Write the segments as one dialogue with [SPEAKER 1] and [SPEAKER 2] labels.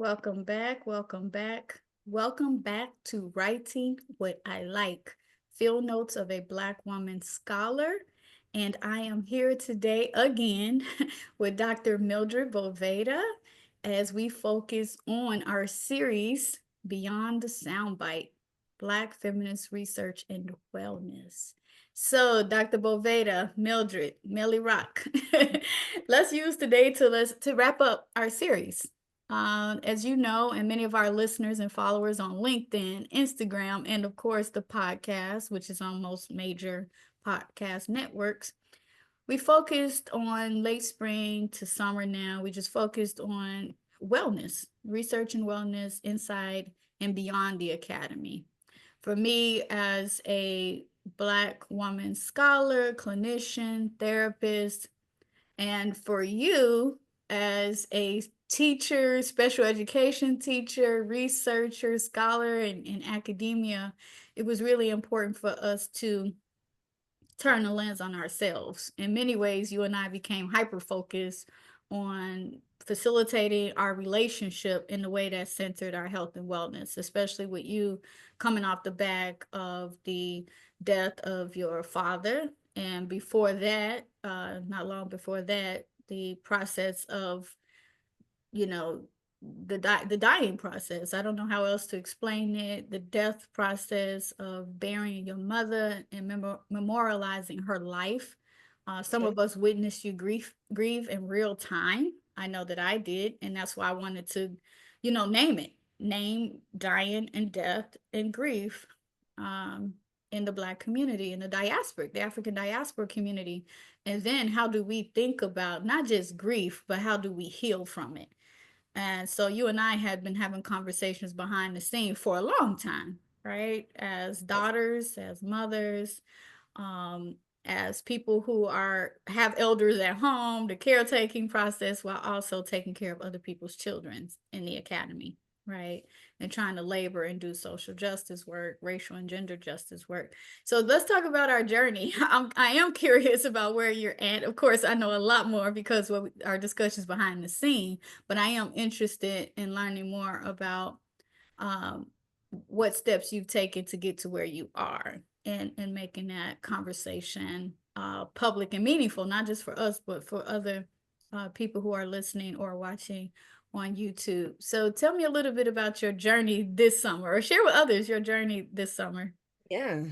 [SPEAKER 1] Welcome back. Welcome back. Welcome back to Writing What I Like, Field Notes of a Black Woman Scholar. And I am here today again with Dr. Mildred Boveda as we focus on our series, Beyond the Soundbite, Black Feminist Research and Wellness. So, Dr. Boveda, Mildred, Millie Rock, let's use today to wrap up our series. As you know, and many of our listeners and followers on LinkedIn, Instagram, and of course the podcast, which is on most major podcast networks, we focused on late spring to summer now. We just focused on wellness, research and wellness inside and beyond the academy. For me, as a Black woman scholar, clinician, therapist, and for you, as a teacher, special education teacher, researcher, scholar in academia, it was really important for us to turn the lens on ourselves. In many ways, you and I became hyper focused on facilitating our relationship in the way that centered our health and wellness, especially with you coming off the back of the death of your father. And before that, not long before that, the process of, you know, the dying process. I don't know how else to explain it. The death process of burying your mother and memorializing her life. Some
[SPEAKER 2] Okay.
[SPEAKER 1] of us witnessed you grieve in real time. I know that I did, and that's why I wanted to, name it. Name dying and death and grief um, in the Black community, in the diaspora, the African diaspora community. And then how do we think about not just grief, but how do we heal from it? And so you and I had been having conversations behind the scene for a long time, right? As
[SPEAKER 2] Yes.
[SPEAKER 1] daughters, as mothers, um, as people who are have elders at home, the caretaking process while also taking care of other people's children in the academy, right? And trying to labor and do social justice work, racial and gender justice work. So let's talk about our journey. I am curious about where you're at. Of course, I know a lot more because of our discussions behind the scene, but I am interested in learning more about um, what steps you've taken to get to where you are and making that conversation public and meaningful, not just for us, but for other people who are listening or watching on YouTube. So tell me a little bit about your journey this summer or share with others your journey this summer.
[SPEAKER 2] Yeah.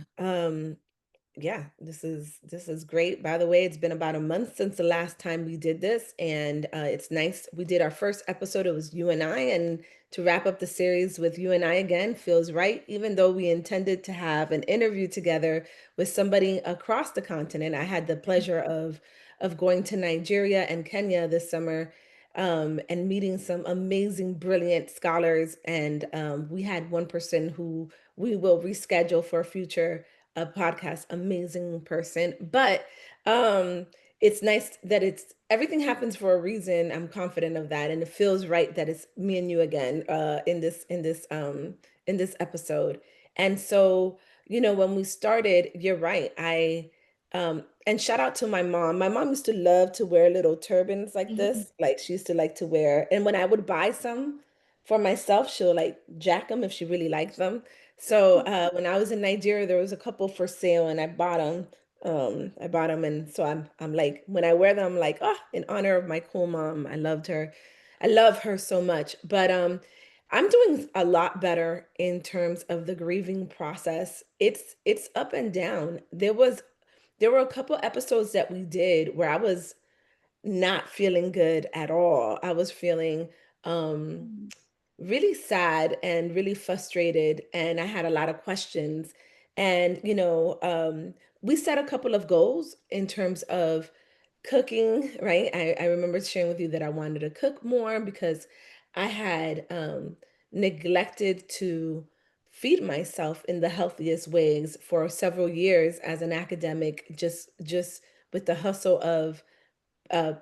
[SPEAKER 2] Yeah, this is great. By the way, it's been about a month since the last time we did this, and it's nice. We did our first episode. It was you and I, and to wrap up the series with you and I again feels right. Even though we intended to have an interview together with somebody across the continent, I had the pleasure of going to Nigeria and Kenya this summer. And meeting some amazing, brilliant scholars. And we had one person who we will reschedule for a future a podcast, amazing person. But it's nice that it's everything happens for a reason. I'm confident of that, and it feels right that it's me and you again in this episode. And so, when we started, you're right. I and shout out to my mom. My mom used to love to wear little turbans like
[SPEAKER 1] Mhm.
[SPEAKER 2] this. Like she used to like to wear, and when I would buy some for myself, she'll like jack them if she really liked them. So when I was in Nigeria, there was a couple for sale, and I bought them. I bought them, and so I'm like, when I wear them, I'm like, oh, in honor of my cool mom. I loved her. I love her so much. But I'm doing a lot better in terms of the grieving process. It's up and down. There were a couple episodes that we did where I was not feeling good at all. I was feeling um really sad and really frustrated, and I had a lot of questions. And we set a couple of goals in terms of cooking, right? I remember sharing with you that I wanted to cook more because I had neglected to feed myself in the healthiest ways for several years as an academic, just with the hustle of uh,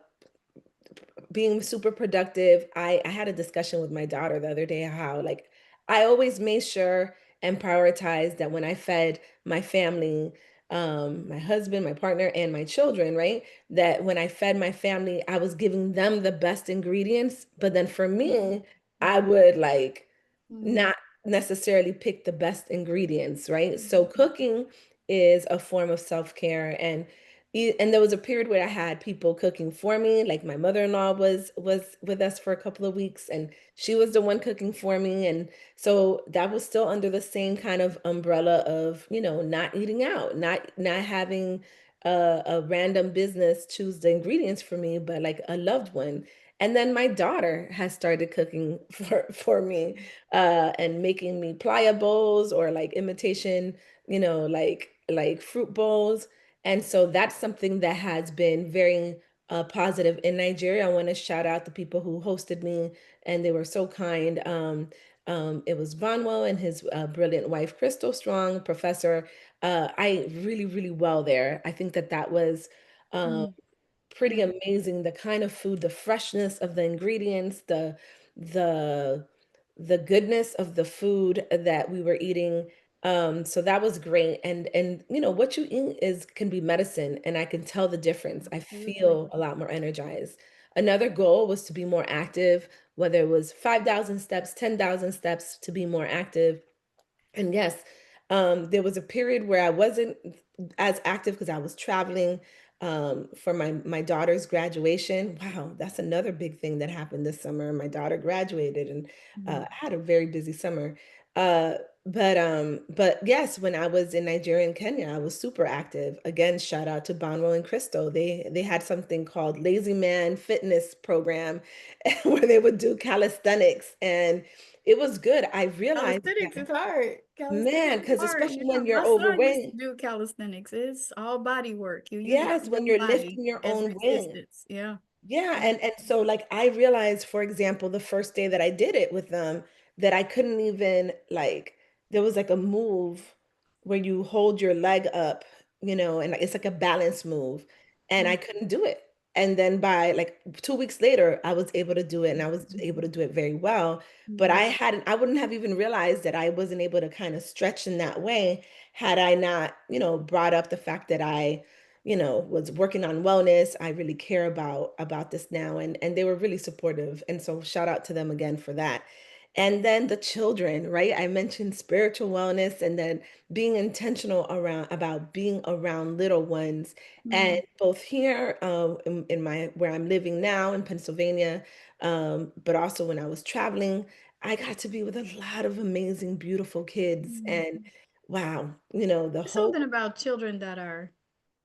[SPEAKER 2] being super productive. I had a discussion with my daughter the other day how like I always made sure and prioritized that when I fed my family, my husband, my partner, and my children, right? That when I fed my family, I was giving them the best ingredients. But then for me, I would like
[SPEAKER 1] Mm,
[SPEAKER 2] not necessarily pick the best ingredients, right? So
[SPEAKER 1] mhm,
[SPEAKER 2] cooking is a form of self-care, and there was a period where I had people cooking for me, like my mother-in-law was with us for a couple of weeks and she was the one cooking for me, and so that was still under the same kind of umbrella of, not eating out, not having a random business choose the ingredients for me, but like a loved one. And then my daughter has started cooking for me, and making me playa bowls or like imitation, like fruit bowls. And so that's something that has been very positive in Nigeria. I want to shout out the people who hosted me, and they were so kind. It was Bonwo and his brilliant wife, Crystal Strong, professor. I really, really well there. I think that that was um,
[SPEAKER 1] mm,
[SPEAKER 2] pretty
[SPEAKER 1] mm,
[SPEAKER 2] amazing. The kind of food, the freshness of the ingredients, the the goodness of the food that we were eating. So that was great. And what you eat is can be medicine, and I can tell the difference. I
[SPEAKER 1] absolutely.
[SPEAKER 2] feel a lot more energized. Another goal was to be more active, whether it was 5,000 steps, 10,000 steps, to be more active. And yes, there was a period where I wasn't as active because I was traveling for my daughter's graduation. Wow, that's another big thing that happened this summer. My daughter graduated, and
[SPEAKER 1] Mm,
[SPEAKER 2] I had a very busy summer. Uh, but yes, when I was in Nigeria and Kenya, I was super active. Again, shout out to Bonro and Crystal. They had something called Lazy Man Fitness Program, where they would do calisthenics, and it was good. I realized
[SPEAKER 1] calisthenics
[SPEAKER 2] that,
[SPEAKER 1] is hard.
[SPEAKER 2] man,
[SPEAKER 1] Calisthenics is
[SPEAKER 2] because
[SPEAKER 1] hard.
[SPEAKER 2] especially when
[SPEAKER 1] My
[SPEAKER 2] you're
[SPEAKER 1] son used to
[SPEAKER 2] overweight,
[SPEAKER 1] do calisthenics. It's all body work. You use
[SPEAKER 2] yes,
[SPEAKER 1] your
[SPEAKER 2] when
[SPEAKER 1] whole
[SPEAKER 2] you're
[SPEAKER 1] body
[SPEAKER 2] lifting your
[SPEAKER 1] as
[SPEAKER 2] own weight.
[SPEAKER 1] resistance. Yeah.
[SPEAKER 2] Yeah,
[SPEAKER 1] Yeah.
[SPEAKER 2] and so like I realized, for example, the first day that I did it with them, that I couldn't even like there was like a move where you hold your leg up, and it's like a balance move, and I
[SPEAKER 1] Mm,
[SPEAKER 2] couldn't do it. And then by like 2 weeks later, I was able to do it, and I was able
[SPEAKER 1] mhm,
[SPEAKER 2] to do it very well. But
[SPEAKER 1] mhm,
[SPEAKER 2] I wouldn't have even realized that I wasn't able to kind of stretch in that way had I not, brought up the fact that I was working on wellness. I really care about this now, and they were really supportive. And so shout out to them again for that. And then the children, right? I mentioned spiritual wellness, and then being intentional around about being around little ones. And
[SPEAKER 1] mm,
[SPEAKER 2] both here, in my where I'm living now in Pennsylvania, but also when I was traveling, I got to be with a lot of amazing, beautiful kids. And
[SPEAKER 1] mm.
[SPEAKER 2] wow, the
[SPEAKER 1] There's something
[SPEAKER 2] hope.
[SPEAKER 1] about children that are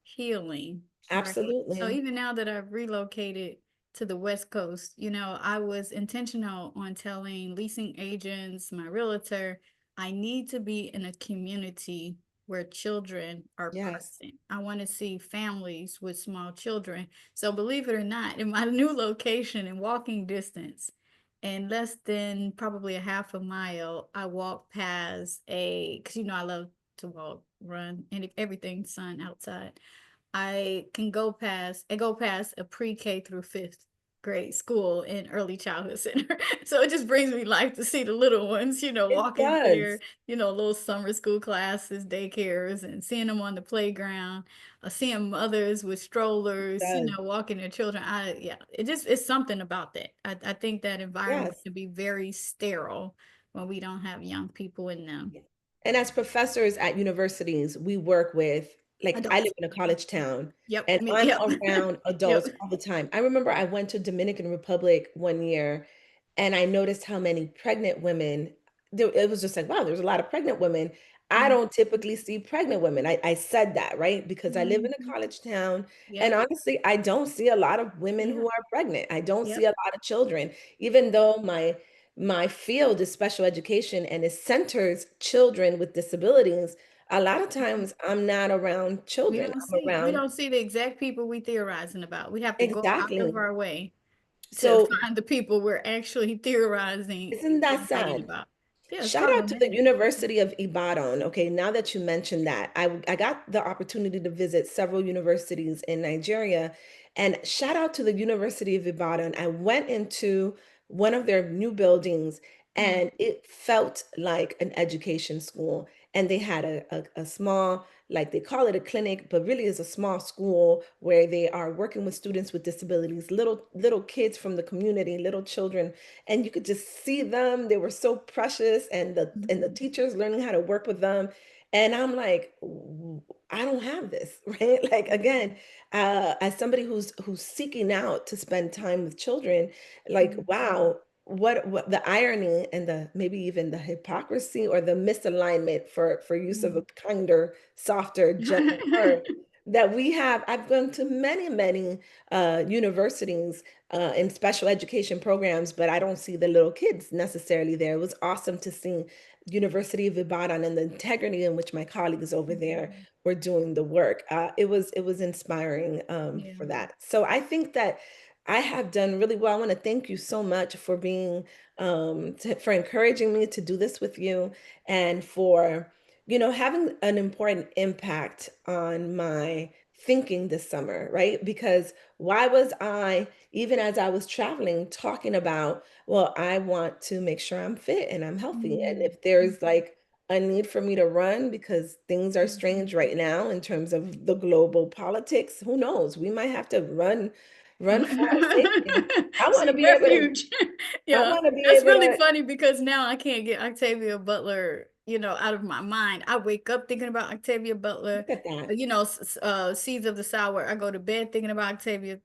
[SPEAKER 1] healing, right? So
[SPEAKER 2] Absolutely.
[SPEAKER 1] even now that I've relocated to the West Coast, I was intentional on telling leasing agents, my realtor, I need to be in a community where children are
[SPEAKER 2] Yes.
[SPEAKER 1] present. I want to see families with small children. So believe it or not, in my new location in walking distance, in less than probably a half a mile, I walk past because I love to walk, run, and everything sun outside. I go past a pre-K through fifth grade school and early childhood center. So it just brings me life to see the little ones,
[SPEAKER 2] It
[SPEAKER 1] walking there,
[SPEAKER 2] does.
[SPEAKER 1] little summer school classes, daycares, and seeing them on the playground, seeing mothers with
[SPEAKER 2] It
[SPEAKER 1] strollers,
[SPEAKER 2] does.
[SPEAKER 1] walking their children. Yeah, it's something about that. I think that environment
[SPEAKER 2] Yes.
[SPEAKER 1] can be very sterile when we don't have young people in them.
[SPEAKER 2] Yeah. And as professors at universities, we work with, like, I live
[SPEAKER 1] Adults.
[SPEAKER 2] in a college town,
[SPEAKER 1] Yep.
[SPEAKER 2] and I'm
[SPEAKER 1] Yep.
[SPEAKER 2] around
[SPEAKER 1] Yep.
[SPEAKER 2] adults all the time. I remember I went to Dominican Republic one year, and I noticed how many pregnant women there. It was just like, wow, there's a lot of pregnant women. I
[SPEAKER 1] Mhm.
[SPEAKER 2] don't typically see pregnant women. I said that, right? Because I live in a
[SPEAKER 1] Mhm.
[SPEAKER 2] college town, and
[SPEAKER 1] Yep.
[SPEAKER 2] honestly, I don't see a lot of women who
[SPEAKER 1] Yep.
[SPEAKER 2] are pregnant. I don't see
[SPEAKER 1] Yep.
[SPEAKER 2] a lot of children, even though my field is special education and it centers children with disabilities. A lot of times I'm not around children. I'm
[SPEAKER 1] We
[SPEAKER 2] around.
[SPEAKER 1] don't see the exact people we theorizing about. We have to go out of
[SPEAKER 2] Exactly.
[SPEAKER 1] our way to
[SPEAKER 2] So
[SPEAKER 1] find the people we're actually theorizing
[SPEAKER 2] isn't that
[SPEAKER 1] and writing
[SPEAKER 2] sad?
[SPEAKER 1] about. Yeah, it's
[SPEAKER 2] Shout out to the
[SPEAKER 1] problematic.
[SPEAKER 2] University of Ibadan. Okay, now that you mentioned that, I got the opportunity to visit several universities in Nigeria, and shout out to the University of Ibadan. I went into one of their new buildings,
[SPEAKER 1] Mm,
[SPEAKER 2] and it felt like an education school. And they had a small like they call it a clinic, but really is a small school where they are working with students with disabilities, little kids from the community, little children, and you could just see them. They were so precious, and the
[SPEAKER 1] Mhm.
[SPEAKER 2] teachers learning how to work with them. And I'm like, I don't have this, right? Like again,
[SPEAKER 1] Mhm.
[SPEAKER 2] as somebody who's seeking out to spend time with children, like
[SPEAKER 1] Mhm.
[SPEAKER 2] wow, what the irony and the maybe even the hypocrisy or the misalignment for use of a
[SPEAKER 1] Mhm.
[SPEAKER 2] kinder, softer, gentler word that we have. I've gone to many universities in special education programs, but I don't see the little kids necessarily there. It was awesome to see University of Ibadan and the integrity in which my colleagues over there
[SPEAKER 1] Mhm.
[SPEAKER 2] were doing the work. It was inspiring for
[SPEAKER 1] Yeah.
[SPEAKER 2] that. So I think that I have done really well. I want to thank you so much for being for encouraging me to do this with you, and for having an important impact on my thinking this summer, right? Because why was I, even as I was traveling, talking about, well, I want to make sure I'm fit and I'm healthy. And
[SPEAKER 1] Mhm.
[SPEAKER 2] if there's
[SPEAKER 1] Mhm.
[SPEAKER 2] like a need for me to run because things are strange
[SPEAKER 1] Mhm.
[SPEAKER 2] right now in terms of the global politics, who knows? We might have to run for our safety. I want to
[SPEAKER 1] Seek
[SPEAKER 2] be able to
[SPEAKER 1] refuge.
[SPEAKER 2] I
[SPEAKER 1] Yeah,
[SPEAKER 2] want to be
[SPEAKER 1] that's
[SPEAKER 2] able
[SPEAKER 1] really
[SPEAKER 2] to
[SPEAKER 1] funny because now I can't get Octavia Butler, out of my mind. I wake up thinking about Octavia Butler,
[SPEAKER 2] look at that.
[SPEAKER 1] Seeds of the Sour. I go to bed thinking about Octavia,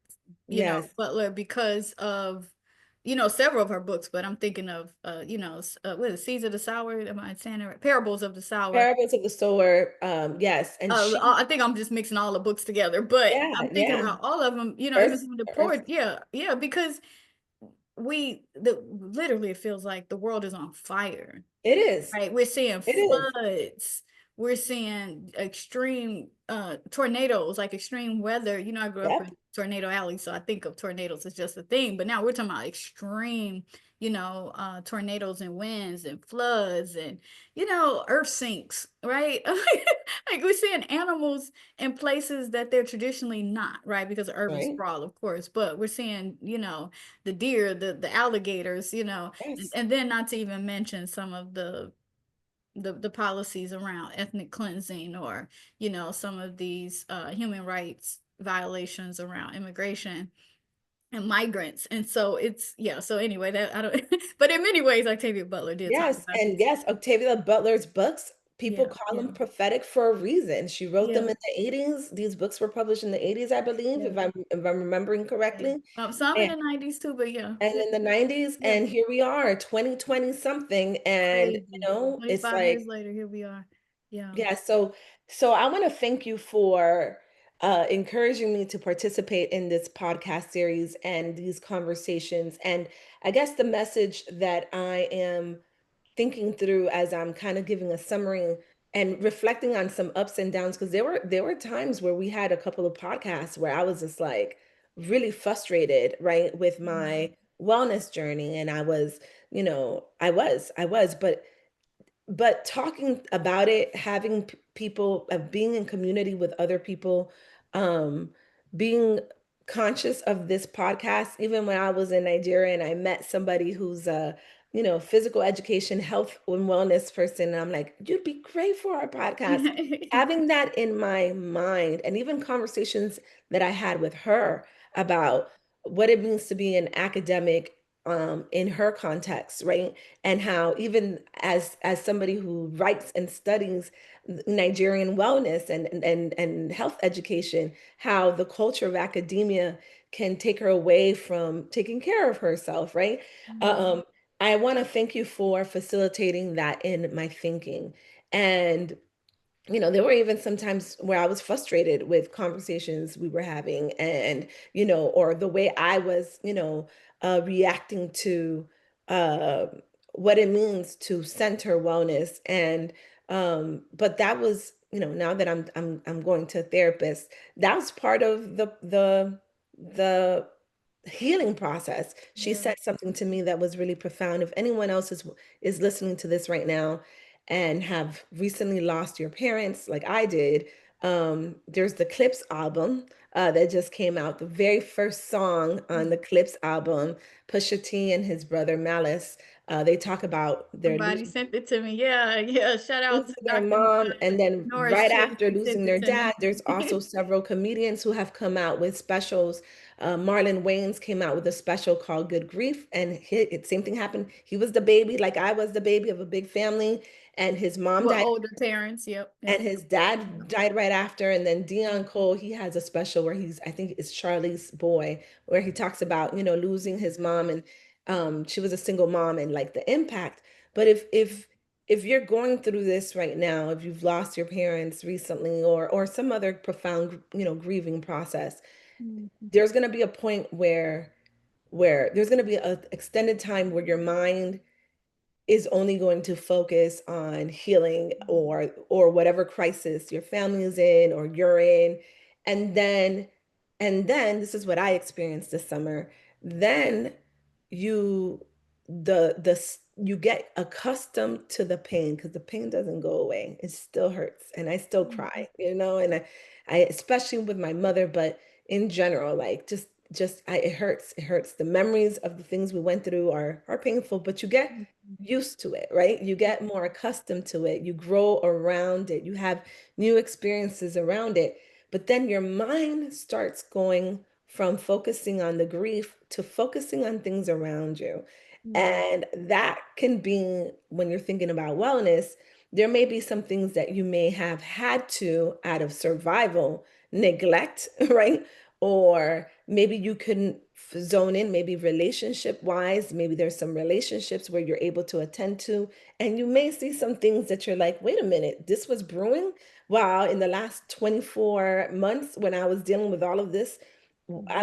[SPEAKER 2] Yes.
[SPEAKER 1] Butler because of, several of her books, but I'm thinking of, what is it, Seeds of the Sour? Am I saying it right? Parables of the Sour.
[SPEAKER 2] Parables of the Sower. Yes. And she,
[SPEAKER 1] I think I'm just mixing all the books together, but
[SPEAKER 2] yeah,
[SPEAKER 1] I'm thinking
[SPEAKER 2] yeah.
[SPEAKER 1] about all of them, even
[SPEAKER 2] Earth,
[SPEAKER 1] some of the
[SPEAKER 2] Earth.
[SPEAKER 1] poor, yeah, yeah, because literally it feels like the world is on fire.
[SPEAKER 2] It is.
[SPEAKER 1] Right, we're seeing
[SPEAKER 2] It is.
[SPEAKER 1] floods, we're seeing extreme tornadoes, like extreme weather. I grew up
[SPEAKER 2] Yep.
[SPEAKER 1] in Tornado Alley, so I think of tornadoes as just a thing. But now we're talking about extreme, tornadoes and winds and floods and earth sinks, right? Like we're seeing animals in places that they're traditionally not, right? Because of urban
[SPEAKER 2] Right.
[SPEAKER 1] sprawl, of course. But we're seeing, the deer, the alligators, and,
[SPEAKER 2] Yes.
[SPEAKER 1] and then not to even mention some of the policies around ethnic cleansing, or some of these human rights violations around immigration and migrants. And so it's, yeah, so anyway, that I don't but in many ways Octavia Butler did talk
[SPEAKER 2] Yes.
[SPEAKER 1] about
[SPEAKER 2] And
[SPEAKER 1] this.
[SPEAKER 2] yes, Octavia Butler's books, people
[SPEAKER 1] Yeah,
[SPEAKER 2] call
[SPEAKER 1] yeah,
[SPEAKER 2] them prophetic for a reason. She wrote them
[SPEAKER 1] yeah,
[SPEAKER 2] in the 80s. These books were published in the 80s, I believe,
[SPEAKER 1] yeah,
[SPEAKER 2] if I'm remembering
[SPEAKER 1] yeah.
[SPEAKER 2] correctly.
[SPEAKER 1] Some in
[SPEAKER 2] And,
[SPEAKER 1] the 90s too, but yeah,
[SPEAKER 2] and
[SPEAKER 1] yeah,
[SPEAKER 2] in the 90s,
[SPEAKER 1] yeah.
[SPEAKER 2] and here we are, 2020 something. And
[SPEAKER 1] Crazy.
[SPEAKER 2] it's
[SPEAKER 1] 25 years
[SPEAKER 2] like,
[SPEAKER 1] later, here we are. Yeah.
[SPEAKER 2] yeah, so I want to thank you for encouraging me to participate in this podcast series and these conversations. And I guess the message that I am thinking through as I'm kind of giving a summary and reflecting on some ups and downs, because there were times where we had a couple of podcasts where I was just like really frustrated, right, with
[SPEAKER 1] Mhm.
[SPEAKER 2] my wellness journey. And I was, but talking about it, having people, being in community with other people, um being conscious of this podcast. Even when I was in Nigeria and I met somebody who's a physical education, health and wellness person, and I'm like, you'd be great for our podcast. Having that in my mind, and even conversations that I had with her about what it means to be an academic in her context, right? And how, even as somebody who writes and studies Nigerian wellness and health education, how the culture of academia can take her away from taking care of herself, right?
[SPEAKER 1] Mhm.
[SPEAKER 2] Um, I want to thank you for facilitating that in my thinking. And there were even sometimes where I was frustrated with conversations we were having, and or the way I was, reacting to uh, what it means to center wellness. And but that was, now that I'm going to a therapist, that was part of the healing process. She
[SPEAKER 1] Yeah.
[SPEAKER 2] said something to me that was really profound. If anyone else is listening to this right now and have recently lost your parents like I did, there's the Clips album. that just came out. The very first song on the Clips album, Pusha T and his brother Malice, they talk about their
[SPEAKER 1] Somebody
[SPEAKER 2] losing
[SPEAKER 1] sent it to me. Yeah, yeah. Shout out to
[SPEAKER 2] their
[SPEAKER 1] Dr.
[SPEAKER 2] mom, and then
[SPEAKER 1] Norris
[SPEAKER 2] right
[SPEAKER 1] Chase.
[SPEAKER 2] after
[SPEAKER 1] He sent
[SPEAKER 2] losing
[SPEAKER 1] it
[SPEAKER 2] their
[SPEAKER 1] to me.
[SPEAKER 2] dad, there's also several comedians who have come out with specials. Marlon Wayans came out with a special called Good Grief, and same thing happened. He was the baby, like I was the baby of a big family, and his mom
[SPEAKER 1] Well,
[SPEAKER 2] died
[SPEAKER 1] older parents. Yep,
[SPEAKER 2] and
[SPEAKER 1] yep.
[SPEAKER 2] his dad died right after. And then Dion Cole, he has a special where I think it's Charlie's Boy, where he talks about, losing his mom, and she was a single mom, and like the impact. But if you're going through this right now, if you've lost your parents recently, or some other profound, grieving process,
[SPEAKER 1] Mhm.
[SPEAKER 2] there's going to be a point where there's going to be an extended time where your mind is only going to focus on healing, or whatever crisis your family is in or you're in. And then and then this is what I experienced this summer. Then you you get accustomed to the pain, because the pain doesn't go away. It still hurts, and I still
[SPEAKER 1] Mhm.
[SPEAKER 2] cry, and I especially with my mother, but in general, like, it hurts. The memories of the things we went through are painful, but you get
[SPEAKER 1] Mhm.
[SPEAKER 2] used to it, right? You get more accustomed to it. You grow around it. You have new experiences around it. But then your mind starts going from focusing on the grief to focusing on things around you.
[SPEAKER 1] Mhm.
[SPEAKER 2] And that can be, when you're thinking about wellness, there may be some things that you may have had to, out of survival, neglect, right? Or maybe you couldn't zone in, maybe relationship wise. Maybe there's some relationships where you're able to attend to, and you may see some things that you're like, wait a minute, this was brewing. Wow, in the last 24 months when I was dealing with all of this,
[SPEAKER 1] Mhm.
[SPEAKER 2] I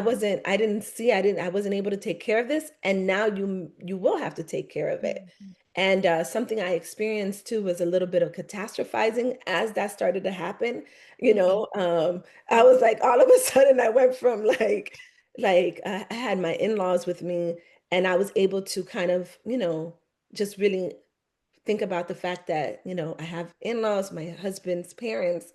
[SPEAKER 2] wasn't able to take care of this, and now you will have to take care of it.
[SPEAKER 1] Mhm.
[SPEAKER 2] And something I experienced too was a little bit of catastrophizing as that started to happen.
[SPEAKER 1] Mhm.
[SPEAKER 2] I was like, all of a sudden, I went from I had my in-laws with me, and I was able to kind of, just really think about the fact that, I have in-laws, my husband's parents,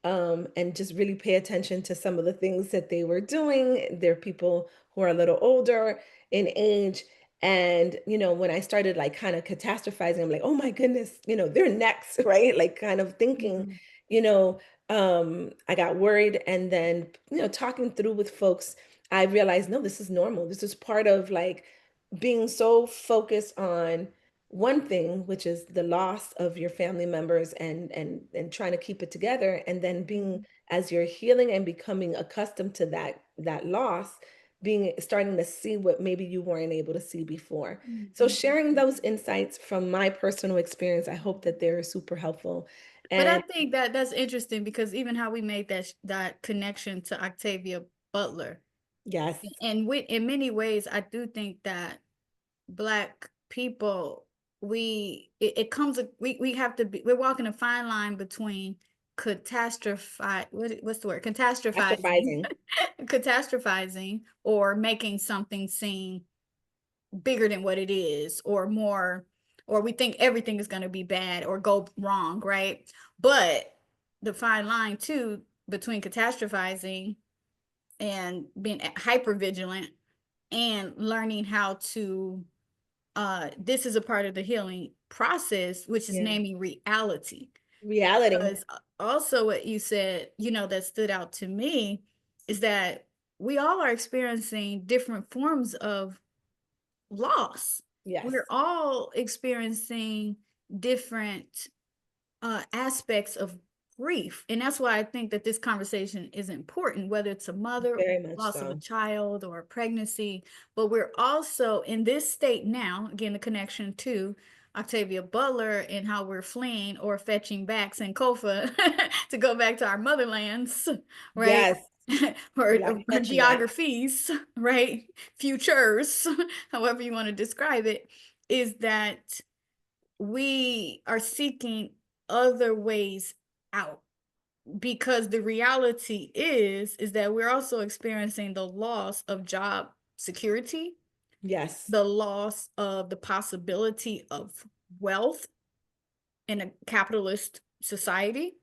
[SPEAKER 2] and just really pay attention to some of the things that they were doing. They're people who are a little older in age. And, when I started like kind of catastrophizing, I'm like, oh my goodness, they're next, right? Like kind of thinking,
[SPEAKER 1] Mhm.
[SPEAKER 2] you know, I got worried. And then, talking through with folks, I realized, no, this is normal. This is part of like being so focused on one thing, which is the loss of your family members, and trying to keep it together, and then being,
[SPEAKER 1] Mhm.
[SPEAKER 2] as you're healing and becoming accustomed to that loss, being starting to see what maybe you weren't able to see before. So
[SPEAKER 1] Mhm.
[SPEAKER 2] sharing those insights from my personal experience, I hope that they're super helpful.
[SPEAKER 1] But I
[SPEAKER 2] And
[SPEAKER 1] think that that's interesting because even how we made that connection to Octavia Butler,
[SPEAKER 2] yes,
[SPEAKER 1] and in many ways, I do think that Black people, it comes, we have to be, we're walking a fine line between what's the word, catastrophizing,
[SPEAKER 2] catastrophizing.
[SPEAKER 1] catastrophizing, or making something seem bigger than what it is, or more, or we think everything is going to be bad or go wrong, right? But the fine line too between catastrophizing and being hyper vigilant and learning how to, this is a part of the healing process, which is
[SPEAKER 2] Yeah,
[SPEAKER 1] naming reality.
[SPEAKER 2] reality.
[SPEAKER 1] Because also what you said, that stood out to me, is that we all are experiencing different forms of loss. We're
[SPEAKER 2] Yes,
[SPEAKER 1] all experiencing different aspects of grief. And that's why I think that this conversation is important, whether it's a mother,
[SPEAKER 2] very much
[SPEAKER 1] loss of a
[SPEAKER 2] so.
[SPEAKER 1] child, or a pregnancy. But we're also in this state now, again, the connection to Octavia Butler and how we're fleeing or fetching back Sankofa to go back to our motherlands, right?
[SPEAKER 2] Yes,
[SPEAKER 1] or,
[SPEAKER 2] would like to
[SPEAKER 1] or
[SPEAKER 2] mention that.
[SPEAKER 1] geographies, right? Futures, however you want to describe it, is that we are seeking other ways out, because the reality is that we're also experiencing the loss of job security,
[SPEAKER 2] Yes,
[SPEAKER 1] the loss of the possibility of wealth in a capitalist society,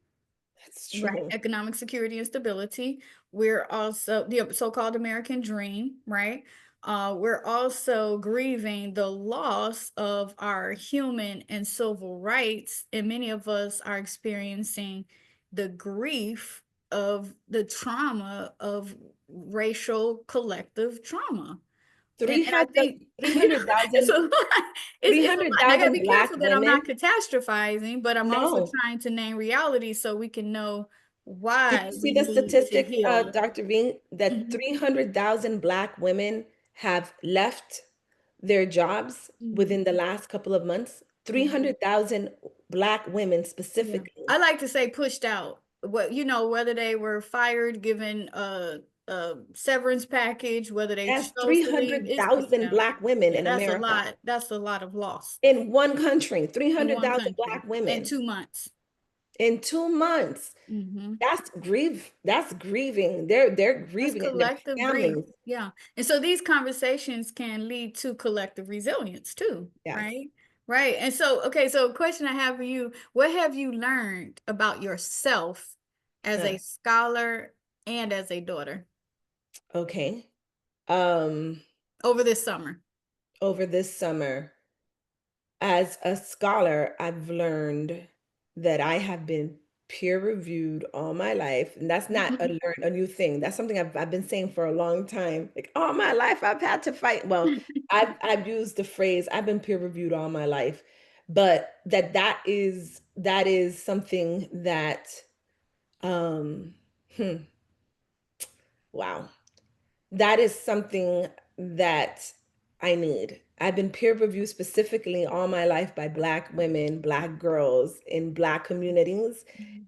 [SPEAKER 2] That's
[SPEAKER 1] Right,
[SPEAKER 2] true.
[SPEAKER 1] economic security and stability. We're also the so-called American dream, right? We're also grieving the loss of our human and civil rights, and many of us are experiencing the grief of the trauma of racial collective trauma. And I
[SPEAKER 2] 300
[SPEAKER 1] think, it's
[SPEAKER 2] 300,000a
[SPEAKER 1] lot. It's a lot, and I gotta
[SPEAKER 2] 300,000
[SPEAKER 1] be
[SPEAKER 2] Black
[SPEAKER 1] careful that I'm not
[SPEAKER 2] women.
[SPEAKER 1] catastrophizing, but I'm also
[SPEAKER 2] No.
[SPEAKER 1] trying to name reality so we can know
[SPEAKER 2] Did
[SPEAKER 1] why
[SPEAKER 2] you see
[SPEAKER 1] we
[SPEAKER 2] the
[SPEAKER 1] need to
[SPEAKER 2] statistic,
[SPEAKER 1] heal.
[SPEAKER 2] Dr. V, that
[SPEAKER 1] Mhm,
[SPEAKER 2] 300,000 Black women have left their jobs
[SPEAKER 1] mhm,
[SPEAKER 2] within the last couple of months?
[SPEAKER 1] mhm.
[SPEAKER 2] 300,000 Black women
[SPEAKER 1] Yeah.
[SPEAKER 2] specifically.
[SPEAKER 1] I like to say pushed out. What, whether they were fired, given a severance package, whether they
[SPEAKER 2] That's
[SPEAKER 1] chose to leave, it's pushed
[SPEAKER 2] 300,000
[SPEAKER 1] out.
[SPEAKER 2] Black women
[SPEAKER 1] Yeah,
[SPEAKER 2] in
[SPEAKER 1] that's a
[SPEAKER 2] America.
[SPEAKER 1] lot. That's a lot of loss
[SPEAKER 2] In one country,
[SPEAKER 1] in one
[SPEAKER 2] 300,000
[SPEAKER 1] country
[SPEAKER 2] Black
[SPEAKER 1] in
[SPEAKER 2] women
[SPEAKER 1] 2 months.
[SPEAKER 2] in 2 months.
[SPEAKER 1] Mhm.
[SPEAKER 2] That's grief. That's grieving. They're
[SPEAKER 1] That's
[SPEAKER 2] grieving and their
[SPEAKER 1] collective grief.
[SPEAKER 2] families.
[SPEAKER 1] Yeah. And so these conversations can lead to collective resilience too,
[SPEAKER 2] Yes.
[SPEAKER 1] right? Right. And so, okay, so a question I have for you, what have you learned about yourself as
[SPEAKER 2] Uh,
[SPEAKER 1] a scholar and as a daughter
[SPEAKER 2] okay. Um,
[SPEAKER 1] over this summer?
[SPEAKER 2] Over this summer, as a scholar, I've learned that I have been peer reviewed all my life. And that's not a new thing. That's something I've been saying for a long time. Like all my life I've had to fight. Well, I've used the phrase I've been peer reviewed all my life, but that is something that um hmm, wow. That is something that I need. I've been peer reviewed specifically all my life by Black women, Black girls in Black communities.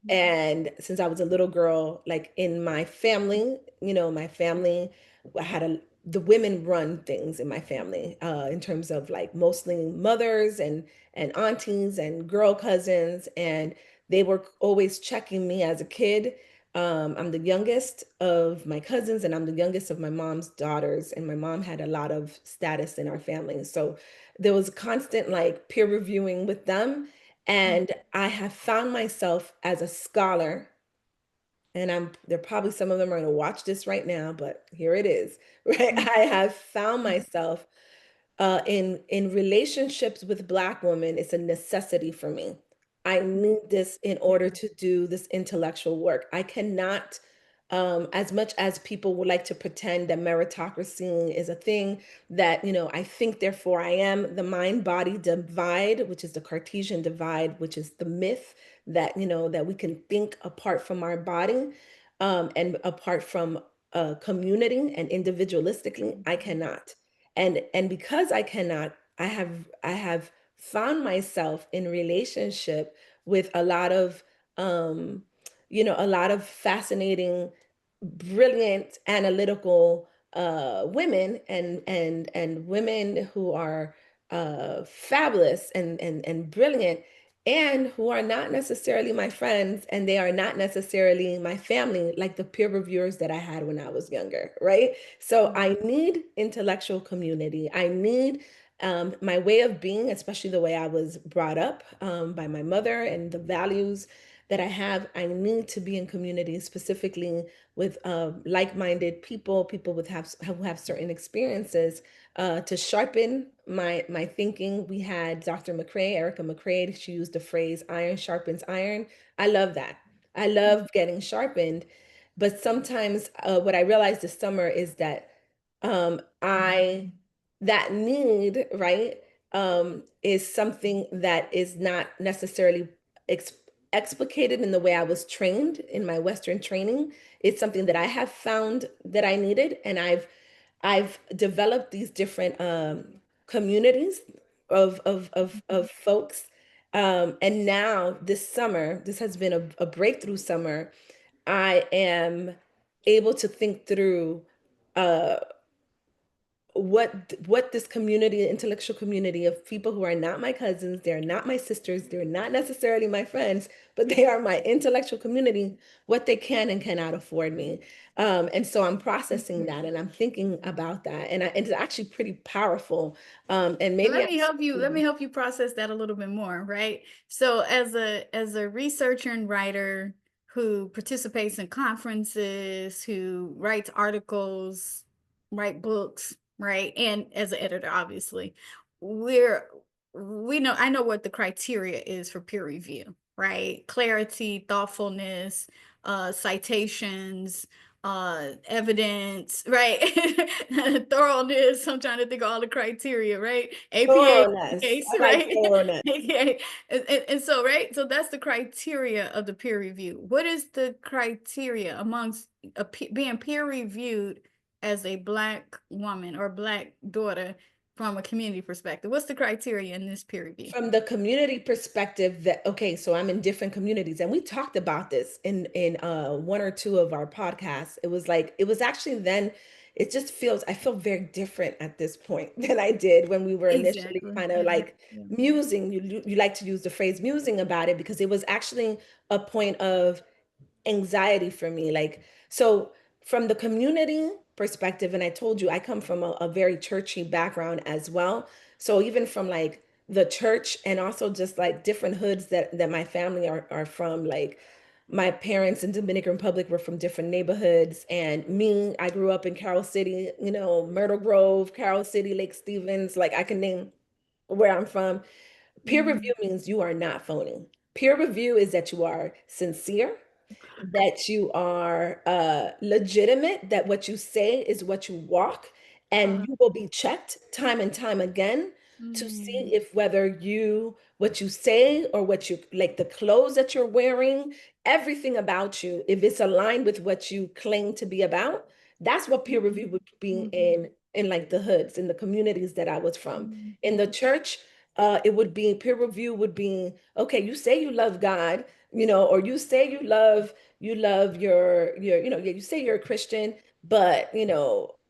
[SPEAKER 2] And since I was a little girl, like in my family, my family, I had the women run things in my family, in terms of like mostly mothers and aunties and girl cousins, and they were always checking me as a kid. I'm the youngest of my cousins, and I'm the youngest of my mom's daughters. And my mom had a lot of status in our family. So there was constant like peer reviewing with them. And I have found myself as a scholar, and there probably some of them are going to watch this right now, but here it is, right? I have found myself in relationships with Black women. It's a necessity for me. I need this in order to do this intellectual work. I cannot, as much as people would like to pretend that meritocracy is a thing, that, I think, therefore I am, the mind body divide, which is the Cartesian divide, which is the myth that, that we can think apart from our body, and apart from community and individualistically. I cannot. And because I cannot, I have found myself in relationship with um a lot of fascinating, brilliant, analytical women, and women who are fabulous and brilliant, and who are not necessarily my friends, and they are not necessarily my family, like the peer reviewers that I had when I was younger, right? So I need intellectual community. I need my way of being, especially the way I was brought up, by my mother, and the values that I have. I need to be in community, specifically with like-minded people, people who have certain experiences, to sharpen my thinking. We had Dr. McCrae, Erica McCrae. She used the phrase "iron sharpens iron." I love that. I love getting sharpened, but sometimes what I realized this summer is that I that need, right, is something that is not necessarily ex- explicated in the way I was trained in my Western training. It's something that I have found that I needed, and I've developed these different communities of folks. And now this summer, this has been a breakthrough summer. I am able to think through uh, what this community, intellectual community of people who are not my cousins, they're not my sisters, they're not necessarily my friends, but they are my intellectual community, what they can and cannot afford me. And so I'm processing that, and I'm thinking about that, and it's actually pretty powerful. And
[SPEAKER 1] Well,
[SPEAKER 2] maybe
[SPEAKER 1] let me
[SPEAKER 2] I'm
[SPEAKER 1] help you process that a little bit more, right? So as a researcher and writer who participates in conferences, who writes articles, write books, right? And as an editor, obviously, we're we know I know what the criteria is for peer review, right? Clarity, thoughtfulness, citations, evidence, right? Thoroughness. I'm trying to think of all the criteria, right? APA
[SPEAKER 2] Thoroughness.
[SPEAKER 1] case,
[SPEAKER 2] I like
[SPEAKER 1] right?
[SPEAKER 2] thoroughness.
[SPEAKER 1] AKA, and so, right, so that's the criteria of the peer review. What is the criteria amongst being peer reviewed as a Black woman or Black daughter from a community perspective? What's the criteria in this peer review?
[SPEAKER 2] From the community perspective, that okay, so I'm in different communities, and we talked about this in one or two of our podcasts. It was like, it was actually then, it just feels, I feel very different at this point than I did when we were initially
[SPEAKER 1] Exactly.
[SPEAKER 2] kind of
[SPEAKER 1] Yeah.
[SPEAKER 2] like
[SPEAKER 1] Yeah.
[SPEAKER 2] musing. You like to use the phrase musing about it, because it was actually a point of anxiety for me. Like, so from the community perspective, and I told you I come from a very churchy background as well. So even from like the church, and also just like different hoods that my family are from, like my parents in Dominican Republic were from different neighborhoods, and me, I grew up in Carroll City, Myrtle Grove, Carroll City, Lake Stevens, like I can name where I'm from. Peer review
[SPEAKER 1] Mhm.
[SPEAKER 2] means you are not phoning. Peer review is that you are sincere, that you are legitimate, that what you say is what you walk, and
[SPEAKER 1] Uh,
[SPEAKER 2] you will be checked time and time again to see
[SPEAKER 1] mm,
[SPEAKER 2] if whether what you say, or what you like, the clothes that you're wearing, everything about you, if it's aligned with what you claim to be about. That's what peer
[SPEAKER 1] mhm,
[SPEAKER 2] review would be
[SPEAKER 1] mhm,
[SPEAKER 2] in like the hoods, in the communities that I was from. In the
[SPEAKER 1] mhm.
[SPEAKER 2] church, it would be, peer review would be, okay, you say you love God, or you say you love your yeah, you say you're a Christian, but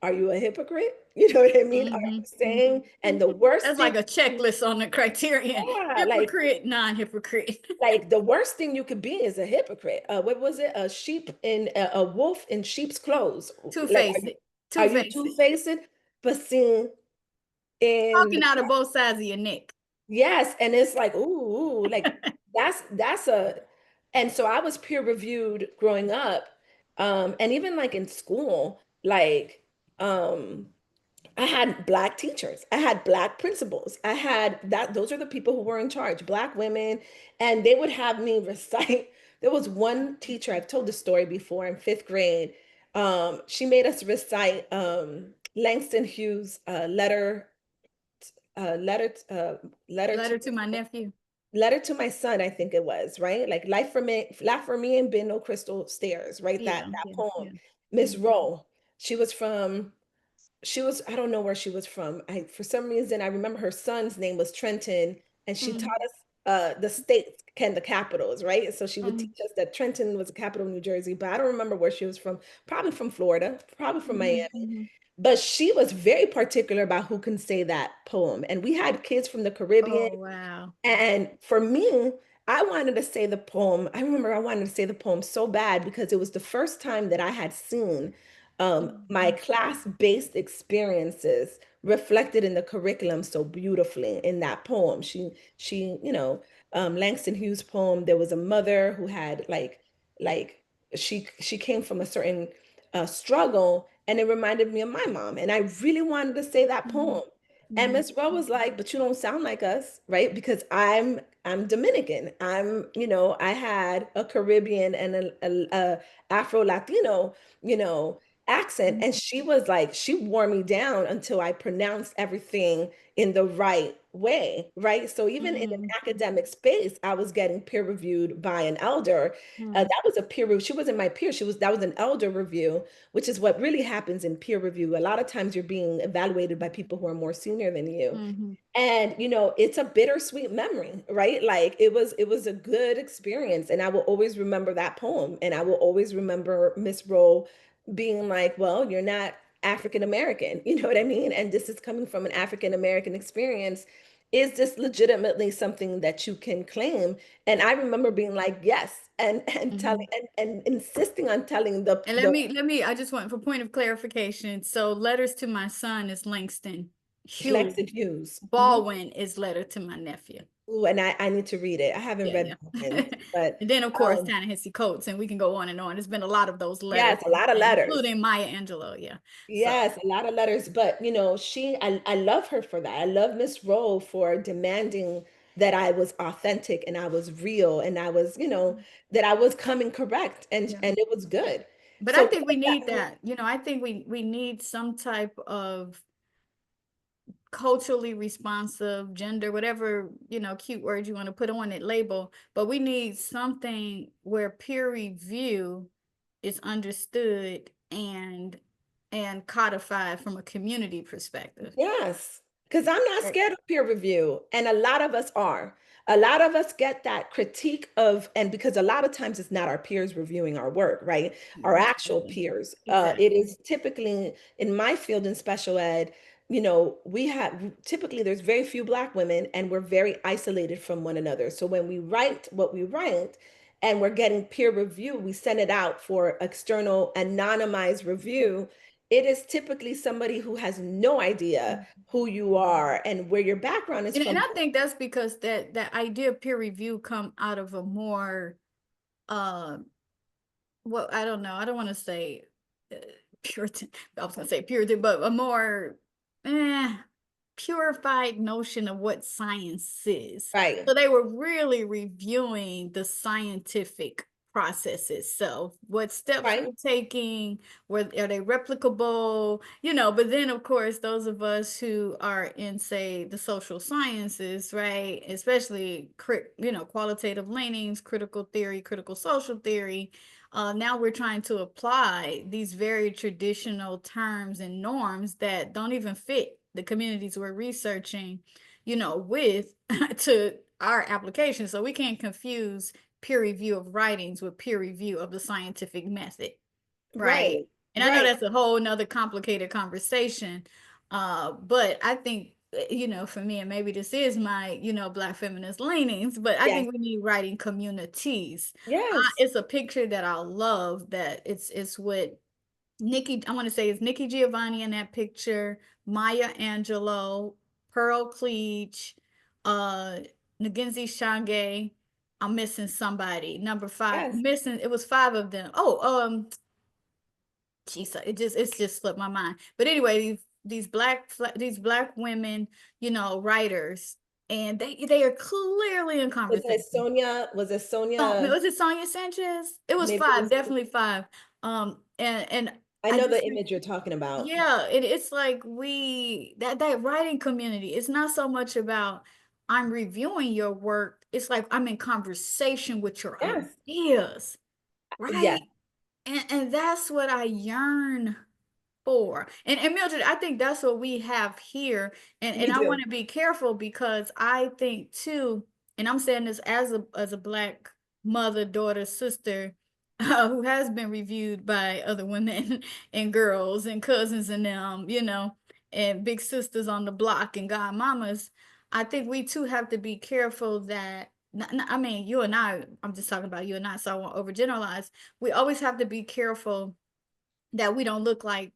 [SPEAKER 2] are you a hypocrite? You know what I mean? Are
[SPEAKER 1] Mhm,
[SPEAKER 2] you
[SPEAKER 1] mhm.
[SPEAKER 2] saying, and the worst
[SPEAKER 1] That's
[SPEAKER 2] thing,
[SPEAKER 1] like a checklist on the criterion.
[SPEAKER 2] yeah,
[SPEAKER 1] Hypocrite, non-hypocrite.
[SPEAKER 2] like the worst thing you could be is a hypocrite. What was it? A wolf in sheep's clothes. Like,
[SPEAKER 1] Two-faced.
[SPEAKER 2] are you
[SPEAKER 1] Two-faced.
[SPEAKER 2] two-faced? But seeing in
[SPEAKER 1] Talking
[SPEAKER 2] the
[SPEAKER 1] out of both sides of your neck.
[SPEAKER 2] yes, and it's like, ooh, like that's a, and so I was peer reviewed growing up, and even like in school, like, um, I had Black teachers, I had Black principals, I had that, those are the people who were in charge, Black women, and they would have me recite. There was one teacher, I've told the story before, in fifth grade. She made us recite Langston Hughes' uh, letter, t- uh, letter to
[SPEAKER 1] Letter to my nephew.
[SPEAKER 2] letter to my son, I think it was, right? Like life for me and been no crystal stairs, right? That
[SPEAKER 1] Yeah,
[SPEAKER 2] that
[SPEAKER 1] yeah,
[SPEAKER 2] poem.
[SPEAKER 1] yeah.
[SPEAKER 2] Miss
[SPEAKER 1] Mhm,
[SPEAKER 2] Rowe, she was from, I don't know where she was from. I For some reason I remember her son's name was Trenton, and she taught
[SPEAKER 1] mhm,
[SPEAKER 2] us the states and the capitals, right? So she would teach
[SPEAKER 1] mhm,
[SPEAKER 2] us that Trenton was the capital of New Jersey, but I don't remember where she was from. Probably from Florida, probably from
[SPEAKER 1] mhm,
[SPEAKER 2] Miami.
[SPEAKER 1] mhm.
[SPEAKER 2] But she was very particular about who can say that poem. And we had kids from the Caribbean,
[SPEAKER 1] Oh, wow.
[SPEAKER 2] and for me, I wanted to say the poem. I remember I wanted to say the poem so bad, because it was the first time that I had seen my
[SPEAKER 1] Mhm,
[SPEAKER 2] class-based experiences reflected in the curriculum so beautifully in that poem. Langston Hughes' poem, there was a mother who had like she came from a certain struggle, and it reminded me of my mom. And I really wanted to say that
[SPEAKER 1] mhm,
[SPEAKER 2] poem. And
[SPEAKER 1] mhm,
[SPEAKER 2] Miss Rowe was like, but you don't sound like us, right? Because I'm Dominican. I had a Caribbean and a Afro Latino, you know, accent.
[SPEAKER 1] mhm,
[SPEAKER 2] And she was like, she wore me down until I pronounced everything in the right way, right? So even in an
[SPEAKER 1] mhm,
[SPEAKER 2] academic space, I was getting peer reviewed by an elder.
[SPEAKER 1] mhm,
[SPEAKER 2] That was a peer review. She wasn't my peer. That was an elder review, which is what really happens in peer review. A lot of times you're being evaluated by people who are more senior than you.
[SPEAKER 1] mhm,
[SPEAKER 2] And it's a bittersweet memory, right? Like it was a good experience. And I will always remember that poem. And I will always remember Miss Rowe being like, well, you're not African American. You know what I mean? And this is coming from an African American experience. Is this legitimately something that you can claim? And I remember being like, yes, and telling
[SPEAKER 1] mhm.
[SPEAKER 2] and insisting on telling the
[SPEAKER 1] And
[SPEAKER 2] the
[SPEAKER 1] I just want for point of clarification. So letters to my son is Langston Hughes.
[SPEAKER 2] Langston Hughes. Mhm.
[SPEAKER 1] Baldwin is letter to my nephew.
[SPEAKER 2] Ooh, and I need to read it. I haven't
[SPEAKER 1] Yeah,
[SPEAKER 2] read
[SPEAKER 1] yeah.
[SPEAKER 2] Diamonds, but
[SPEAKER 1] And then, of course,
[SPEAKER 2] um,
[SPEAKER 1] Ta-Nehisi Coates, and we can go on and on. There's been a lot of those letters,
[SPEAKER 2] yes, a lot of letters.
[SPEAKER 1] including Maya Angelou. Yeah. So,
[SPEAKER 2] Yes, a lot of letters, but I love her for that. I love Miss Rowe for demanding that I was authentic and I was real and I was, that I was coming correct
[SPEAKER 1] yeah.
[SPEAKER 2] and it was good.
[SPEAKER 1] But I
[SPEAKER 2] So
[SPEAKER 1] think we
[SPEAKER 2] going
[SPEAKER 1] need
[SPEAKER 2] back to,
[SPEAKER 1] that. I think we need some type of culturally responsive, gender, whatever, cute word you want to put on it, label, but we need something where peer review is understood and codified from a community perspective.
[SPEAKER 2] yes, because I'm not
[SPEAKER 1] Right.
[SPEAKER 2] scared of peer review, and a lot of us are. A lot of us get that critique of, and because a lot of times it's not our peers reviewing our work, right? Our actual
[SPEAKER 1] Exactly.
[SPEAKER 2] peers. It
[SPEAKER 1] Exactly.
[SPEAKER 2] is typically in my field in special ed, we have typically there's very few Black women, and we're very isolated from one another. So when we write what we write, and we're getting peer review, we send it out for external anonymized review. It is typically somebody who has no idea who you are and where your background is
[SPEAKER 1] And
[SPEAKER 2] from.
[SPEAKER 1] I think that's because that idea of peer review come out of a more uh well, I don't know. I don't want to say uh, Puritan. I was going to say Puritan, but a more eh, purified notion of what science is.
[SPEAKER 2] Right,
[SPEAKER 1] So they were really reviewing the scientific processes. So what steps
[SPEAKER 2] right,
[SPEAKER 1] we're taking, are they replicable? But then of course, those of us who are in, say, the social sciences, right? Especially, qualitative leanings, critical theory, critical social theory. Now we're trying to apply these very traditional terms and norms that don't even fit the communities we're researching, with to our application. So we can't confuse peer review of writings with peer review of the scientific method, right?
[SPEAKER 2] right,
[SPEAKER 1] And I know
[SPEAKER 2] right.
[SPEAKER 1] that's a whole nother complicated conversation. But I think, for me, and maybe this is my, Black feminist leanings, but I
[SPEAKER 2] Yes,
[SPEAKER 1] think we need writing communities.
[SPEAKER 2] yes,
[SPEAKER 1] It's a picture that I love, that it's what Nikki, I want to say it's Nikki Giovanni in that picture, Maya Angelou, Pearl Cleach, uh, Ngugi Shange. I'm missing somebody. Number five,
[SPEAKER 2] yes.
[SPEAKER 1] missing, it was five of them. Oh, geez, it's just slipped my mind. But anyway, these black women, writers, and they are clearly in conversation.
[SPEAKER 2] Was it
[SPEAKER 1] Oh,
[SPEAKER 2] Sonia?
[SPEAKER 1] was it Sonia Sanchez? It was
[SPEAKER 2] Maybe it
[SPEAKER 1] five,
[SPEAKER 2] was,
[SPEAKER 1] definitely five. And
[SPEAKER 2] I
[SPEAKER 1] I
[SPEAKER 2] know
[SPEAKER 1] just
[SPEAKER 2] the
[SPEAKER 1] think,
[SPEAKER 2] image you're talking about.
[SPEAKER 1] yeah, it's like that writing community. It's not so much about I'm reviewing your work. It's like I'm in conversation with your
[SPEAKER 2] Yes,
[SPEAKER 1] ideas,
[SPEAKER 2] yes,
[SPEAKER 1] right? And that's what I yearn for. And Mildred, I think that's what we have here. And
[SPEAKER 2] we
[SPEAKER 1] I want
[SPEAKER 2] do.
[SPEAKER 1] to be careful because I think too, and I'm saying this as a black mother, daughter, sister, who has been reviewed by other women and girls and cousins and them, and big sisters on the block and godmamas. I think we too have to be careful that I mean, you and I'm just talking about you and I, so I won't overgeneralize. We always have to be careful that we don't look like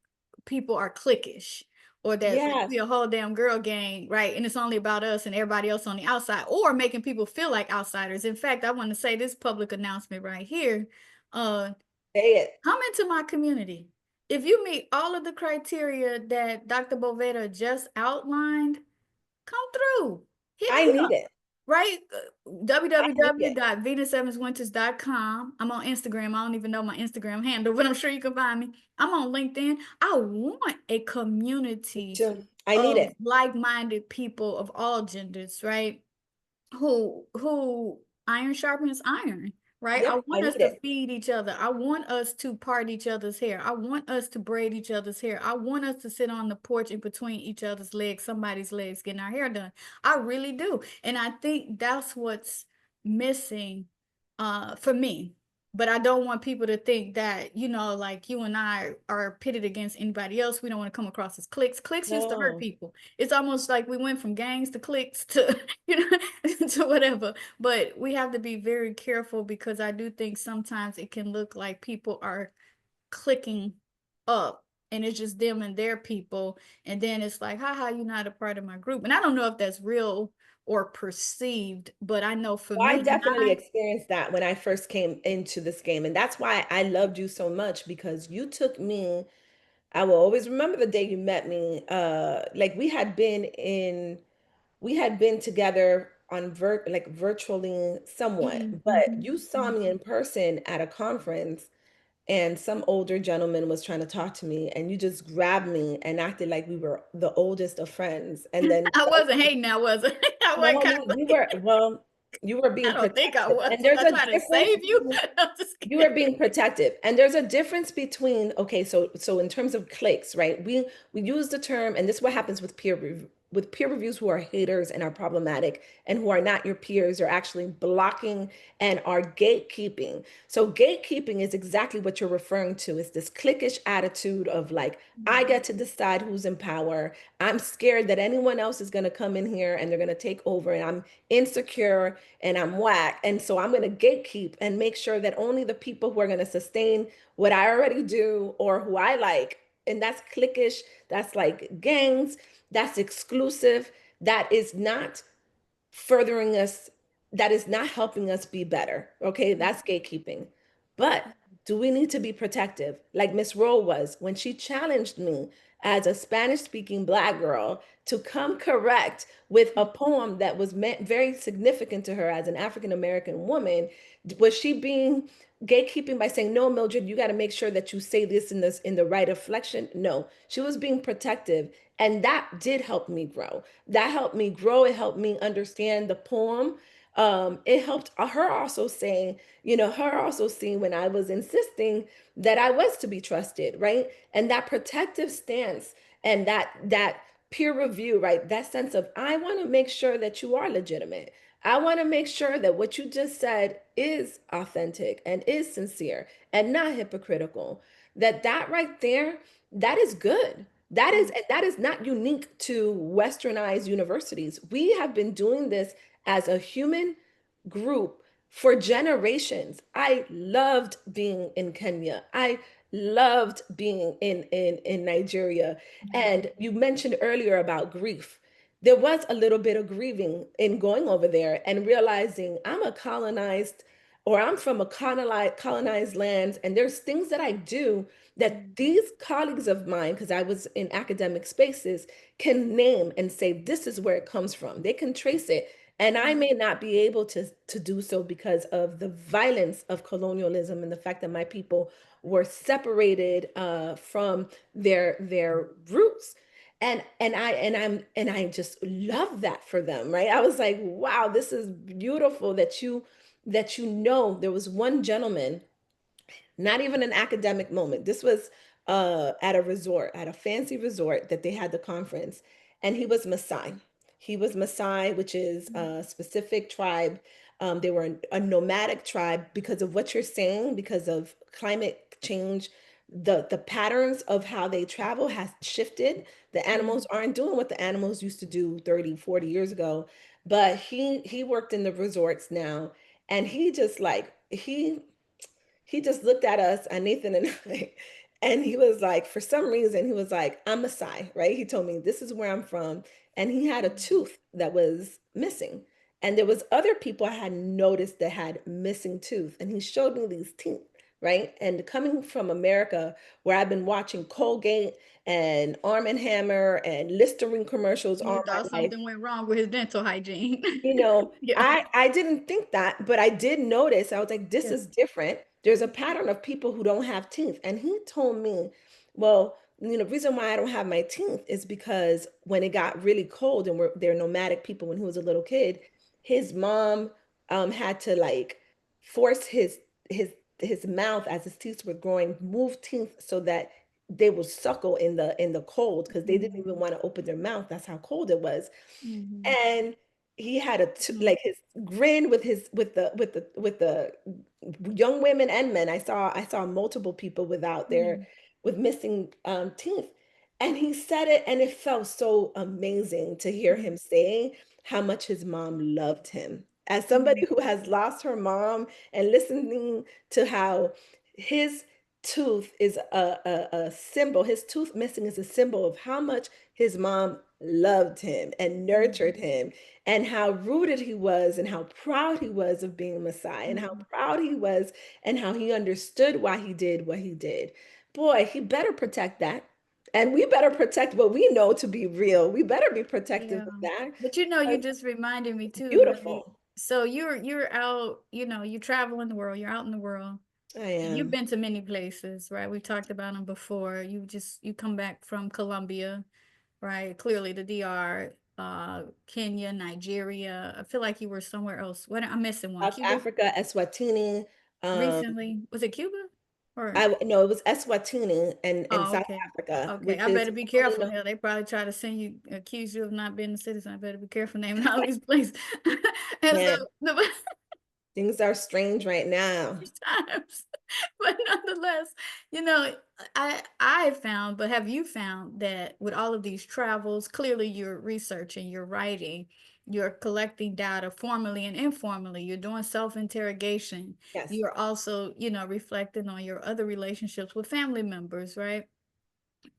[SPEAKER 1] people are cliquish, or that
[SPEAKER 2] Yes,
[SPEAKER 1] we a whole damn girl gang, right? And it's only about us and everybody else on the outside, or making people feel like outsiders. In fact, I want to say this public announcement right here. Uh,
[SPEAKER 2] say it.
[SPEAKER 1] Come into my community. If you meet all of the criteria that Dr. Boveda just outlined, come through. Hit
[SPEAKER 2] I
[SPEAKER 1] me
[SPEAKER 2] need
[SPEAKER 1] up,
[SPEAKER 2] it.
[SPEAKER 1] right?
[SPEAKER 2] I need it.
[SPEAKER 1] www.venusevenswinters.com. I'm on Instagram. I don't even know my Instagram handle, but I'm sure you can find me. I'm on LinkedIn. I want a community
[SPEAKER 2] Too. I need
[SPEAKER 1] of
[SPEAKER 2] it.
[SPEAKER 1] like-minded people of all genders, right? Who iron sharpens iron, right? I
[SPEAKER 2] Yep, I
[SPEAKER 1] want us
[SPEAKER 2] need
[SPEAKER 1] to
[SPEAKER 2] it.
[SPEAKER 1] feed each other. I want us to part each other's hair. I want us to braid each other's hair. I want us to sit on the porch in between each other's legs, somebody's legs, getting our hair done. I really do. And I think that's what's missing for me. But I don't want people to think that, like you and I are pitted against anybody else. We don't want to come across as cliques. Cliques used to hurt
[SPEAKER 2] No.
[SPEAKER 1] people. It's almost like we went from gangs to cliques to, to whatever. But we have to be very careful because I do think sometimes it can look like people are clicking up and it's just them and their people. And then it's like, haha, you're not a part of my group. And I don't know if that's real or perceived, but I know for
[SPEAKER 2] Well, I
[SPEAKER 1] me,
[SPEAKER 2] definitely
[SPEAKER 1] mine,
[SPEAKER 2] experienced that when I first came into this game. And that's why I loved you so much because you took me, I will always remember the day you met me. Like we had been together on like virtually somewhat,
[SPEAKER 1] mm,
[SPEAKER 2] but you saw
[SPEAKER 1] mhm.
[SPEAKER 2] me in person at a conference and some older gentleman was trying to talk to me and you just grabbed me and acted like we were the oldest of friends. And then
[SPEAKER 1] I wasn't hating, I wasn't. I wasn't
[SPEAKER 2] no,
[SPEAKER 1] kind
[SPEAKER 2] no,
[SPEAKER 1] of
[SPEAKER 2] you
[SPEAKER 1] like,
[SPEAKER 2] were, well, you were
[SPEAKER 1] I
[SPEAKER 2] being
[SPEAKER 1] don't think I
[SPEAKER 2] protective.
[SPEAKER 1] was.
[SPEAKER 2] And
[SPEAKER 1] Was
[SPEAKER 2] there's
[SPEAKER 1] I
[SPEAKER 2] a
[SPEAKER 1] trying to
[SPEAKER 2] difference
[SPEAKER 1] save you?
[SPEAKER 2] between
[SPEAKER 1] I'm just
[SPEAKER 2] you are
[SPEAKER 1] kidding.
[SPEAKER 2] being protective. And there's a difference between, okay, so in terms of cliques, right? We use the term, and this is what happens with with peer reviews who are haters and are problematic and who are not your peers are actually blocking and are gatekeeping. So gatekeeping is exactly what you're referring to. Is this cliquish attitude of like, I
[SPEAKER 1] Mhm,
[SPEAKER 2] get to decide who's in power. I'm scared that anyone else is going to come in here and they're going to take over, and I'm insecure and I'm whack. And so I'm going to gatekeep and make sure that only the people who are going to sustain what I already do or who I like, and that's cliquish, that's like gangs, that's exclusive, that is not furthering us, that is not helping us be better. Okay, that's gatekeeping. But do we need to be protective? Like Miss Rowe was when she challenged me as a Spanish speaking Black girl to come correct with a poem that was meant very significant to her as an African American woman. Was she being gatekeeping by saying, no, Mildred, you got to make sure that you say this in the right inflection? No, she was being protective. And that did help me grow. That helped me grow. It helped me understand the poem. It helped her also saying, her also seeing when I was insisting that I was to be trusted, right? And that protective stance and that peer review, right? That sense of I want to make sure that you are legitimate. I want to make sure that what you just said is authentic and is sincere and not hypocritical. That right there, that is good. That is,
[SPEAKER 1] mhm,
[SPEAKER 2] and that is not unique to westernized universities. We have been doing this as a human group for generations. I loved being in Kenya. I loved being in Nigeria.
[SPEAKER 1] mhm,
[SPEAKER 2] And you mentioned earlier about grief. There was a little bit of grieving in going over there and realizing I'm a colonized or I'm from a colonized lands, and there's things that I do that
[SPEAKER 1] mhm,
[SPEAKER 2] these colleagues of mine, because I was in academic spaces, can name and say this is where it comes from. They can trace it, and I
[SPEAKER 1] mhm,
[SPEAKER 2] may not be able to do so because of the violence of colonialism and the fact that my people were separated from their roots. And I just love that for them, right? I was like, wow, this is beautiful that there was one gentleman, not even an academic moment. This was at a resort, at a fancy resort that they had the conference, and he was Maasai. He was Maasai, which is
[SPEAKER 1] mhm,
[SPEAKER 2] a specific tribe. They were a nomadic tribe because of what you're saying, because of climate change. The patterns of how they travel has shifted. The animals
[SPEAKER 1] mhm,
[SPEAKER 2] aren't doing what the animals used to do 30, 40 years ago. But he worked in the resorts now, and he just looked at us, and Nathan and I, and he was like, for some reason, he was like, I'm Maasai, right? He told me this is where I'm from. And he had a tooth that was missing. And there was other people I had noticed that had missing tooth. And he showed me these teeth, right? And coming from America, where I've been watching Colgate and Arm& and Hammer and Listerine commercials
[SPEAKER 1] You
[SPEAKER 2] all
[SPEAKER 1] thought
[SPEAKER 2] my life,
[SPEAKER 1] something went wrong with his dental hygiene. Yeah.
[SPEAKER 2] I didn't think that, but I did notice. I was like, this
[SPEAKER 1] Yeah.
[SPEAKER 2] is different. There's a pattern of people who don't have teeth. And he told me, well, the reason why I don't have my teeth is because when it got really cold and they're nomadic people when he was a little kid, his mom had to like force his his mouth as his teeth were growing, move teeth so that they would suckle in the cold because they didn't even
[SPEAKER 1] Mhm,
[SPEAKER 2] want to open their mouth. That's how cold it was.
[SPEAKER 1] mhm,
[SPEAKER 2] And he had
[SPEAKER 1] mhm,
[SPEAKER 2] like his grin with his with the young women and men. I saw multiple people without their
[SPEAKER 1] mhm,
[SPEAKER 2] with missing teeth. And he said it, and it felt so amazing to hear
[SPEAKER 1] mhm,
[SPEAKER 2] him saying how much his mom loved him. As somebody
[SPEAKER 1] mhm,
[SPEAKER 2] who has lost her mom and listening to how his tooth is a symbol. His tooth missing is a symbol of how much his mom loved him and nurtured
[SPEAKER 1] Mhm.
[SPEAKER 2] him, and how rooted he was, and how proud he was of being Messiah, and how
[SPEAKER 1] Mhm.
[SPEAKER 2] proud he was, and how he understood why he did what he did. Boy, he better protect that. And we better protect what we know to be real. We better be protective
[SPEAKER 1] Yeah.
[SPEAKER 2] of that.
[SPEAKER 1] But you know, you
[SPEAKER 2] 'Cause
[SPEAKER 1] just reminded me
[SPEAKER 2] it's
[SPEAKER 1] too, like,
[SPEAKER 2] beautiful.
[SPEAKER 1] so you're out, you travel in the world, you're out in the world,
[SPEAKER 2] I
[SPEAKER 1] and you've
[SPEAKER 2] am.
[SPEAKER 1] been to many places, right? We've talked about them before. You come back from Colombia, right? Clearly the DR, Kenya, Nigeria. I feel like you were somewhere else. What I'm missing one.
[SPEAKER 2] South
[SPEAKER 1] Cuba
[SPEAKER 2] Africa, Eswatini. Um,
[SPEAKER 1] recently. Was it Cuba? Or
[SPEAKER 2] I no, it was Eswatini and
[SPEAKER 1] oh,
[SPEAKER 2] South
[SPEAKER 1] okay.
[SPEAKER 2] Africa,
[SPEAKER 1] Okay,
[SPEAKER 2] which
[SPEAKER 1] I
[SPEAKER 2] is
[SPEAKER 1] better be
[SPEAKER 2] only
[SPEAKER 1] careful.
[SPEAKER 2] know
[SPEAKER 1] Hell, they probably try to send you, accuse you of not being a citizen. I better be careful naming all these places. And so
[SPEAKER 2] man,
[SPEAKER 1] the
[SPEAKER 2] things are strange right now.
[SPEAKER 1] times, but nonetheless, you know, I found, but have you found that with all of these travels, clearly you're researching, you're writing, you're collecting data formally and informally, you're doing self-interrogation,
[SPEAKER 2] Yes.
[SPEAKER 1] you're also, reflecting on your other relationships with family members, right?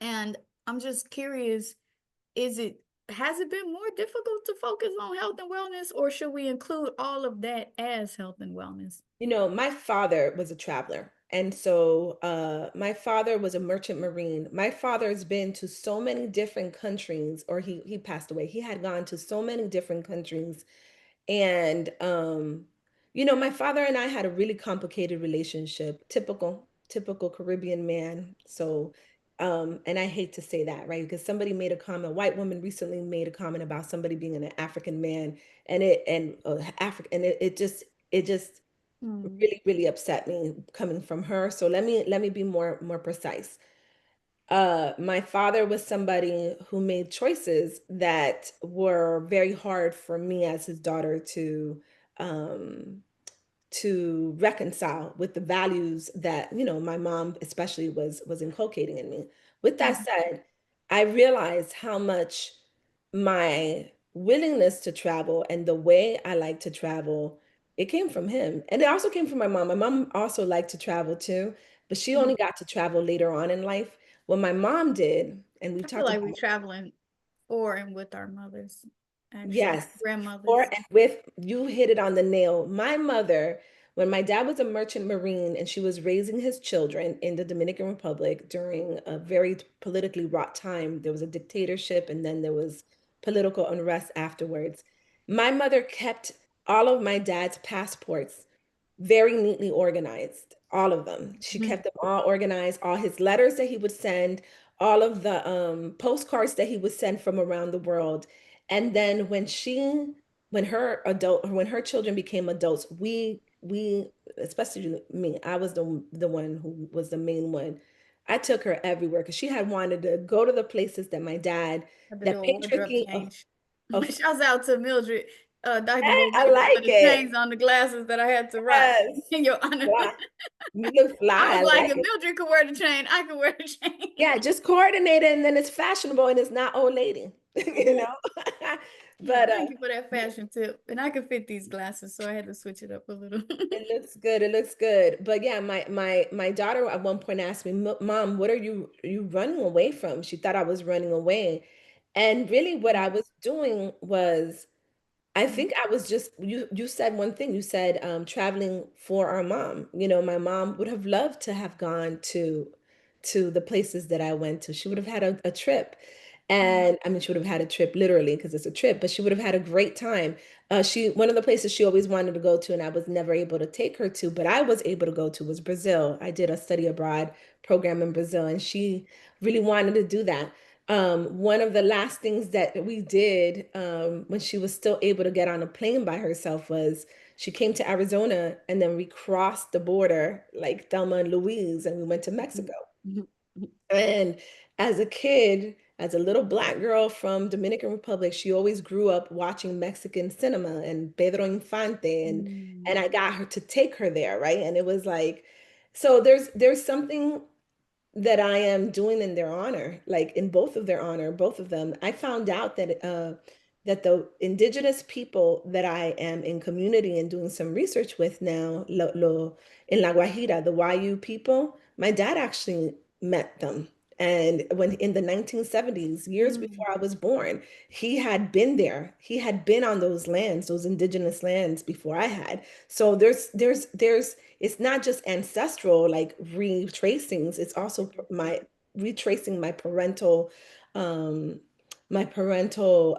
[SPEAKER 1] And I'm just curious, is it has it been more difficult to focus on health and wellness, or should we include all of that as health and wellness?
[SPEAKER 2] My father was a traveler. And so my father was a merchant marine. My father has been to so many different countries, or he passed away. He had gone to so many different countries. And my father and I had a really complicated relationship, typical Caribbean man. So and I hate to say that, right? Because somebody made a comment, a white woman recently made a comment about somebody being an African man, and African, and it just
[SPEAKER 1] Mm,
[SPEAKER 2] really, really upset me coming from her. So let me be more precise. My father was somebody who made choices that were very hard for me as his daughter um, to reconcile with the values that my mom especially was inculcating in me. With that
[SPEAKER 1] mhm,
[SPEAKER 2] said, I realized how much my willingness to travel and the way I like to travel, it came from him, and it also came from my mom. My mom also liked to travel too, but she
[SPEAKER 1] mhm.
[SPEAKER 2] only got to travel later on in life. What my mom did, and we've
[SPEAKER 1] I feel
[SPEAKER 2] talked
[SPEAKER 1] like
[SPEAKER 2] about.
[SPEAKER 1] we're traveling for and with our mothers, actually,
[SPEAKER 2] Yes. For
[SPEAKER 1] grandmothers.
[SPEAKER 2] and with, you hit it on the nail. My mother, when my dad was a merchant marine and she was raising his children in the Dominican Republic during a very politically wrought time, there was a dictatorship and then there was political unrest afterwards. My mother kept all of my dad's passports very neatly organized, all of them. She
[SPEAKER 1] Mhm,
[SPEAKER 2] kept them all organized, all his letters that he would send, all of the postcards that he would send from around the world. And then when her children became adults, we especially me, I was the one who was the main one. I took her everywhere because she had wanted to go to the places that my dad,
[SPEAKER 1] had to
[SPEAKER 2] that
[SPEAKER 1] do a wardrobe
[SPEAKER 2] patriarchy
[SPEAKER 1] change.
[SPEAKER 2] of
[SPEAKER 1] Shouts out to Mildred, Dr.
[SPEAKER 2] I
[SPEAKER 1] Boveda, for
[SPEAKER 2] like
[SPEAKER 1] the
[SPEAKER 2] it.
[SPEAKER 1] chains on the glasses that I had to rock
[SPEAKER 2] Yes.
[SPEAKER 1] in your honor.
[SPEAKER 2] Fly. You look
[SPEAKER 1] I
[SPEAKER 2] fly.
[SPEAKER 1] was
[SPEAKER 2] I
[SPEAKER 1] like,
[SPEAKER 2] like
[SPEAKER 1] if
[SPEAKER 2] it.
[SPEAKER 1] Mildred could wear the chain, I could wear the chain.
[SPEAKER 2] Yeah, just coordinate it and then it's fashionable and it's not old lady, you know?
[SPEAKER 1] Yeah,
[SPEAKER 2] But
[SPEAKER 1] thank you for that fashion tip. And I could fit these glasses, so I had to switch it up a little.
[SPEAKER 2] it looks good. It looks good. But yeah, my daughter at one point asked me, Mom, what are you running away from?" She thought I was running away. And really what I was doing was, I think I was just, you said one thing. You said traveling for our mom. My mom would have loved to have gone to the places that I went to. She would have had a trip. And I mean, she would have had a trip literally because it's a trip, but she would have had a great time. She One of the places she always wanted to go to, and I was never able to take her to, but I was able to go to, was Brazil. I did a study abroad program in Brazil, and she really wanted to do that. One of the last things that we did when she was still able to get on a plane by herself was she came to Arizona, and then we crossed the border like Thelma and Louise, and we went to Mexico. And as a kid, as a little black girl from Dominican Republic, she always grew up watching Mexican cinema and Pedro Infante, and I got her to take her there, right? And it was like, so there's something that I am doing in their honor, like in both of their honor, both of them. I found out that that the indigenous people that I am in community and doing some research with now, in La Guajira, the Wayu people, my dad actually met them. And when in the 1970s, years
[SPEAKER 1] Mm,
[SPEAKER 2] before I was born, he had been there. He had been on those lands, those indigenous lands before I had. So it's not just ancestral like retracings, it's also my retracing um my parental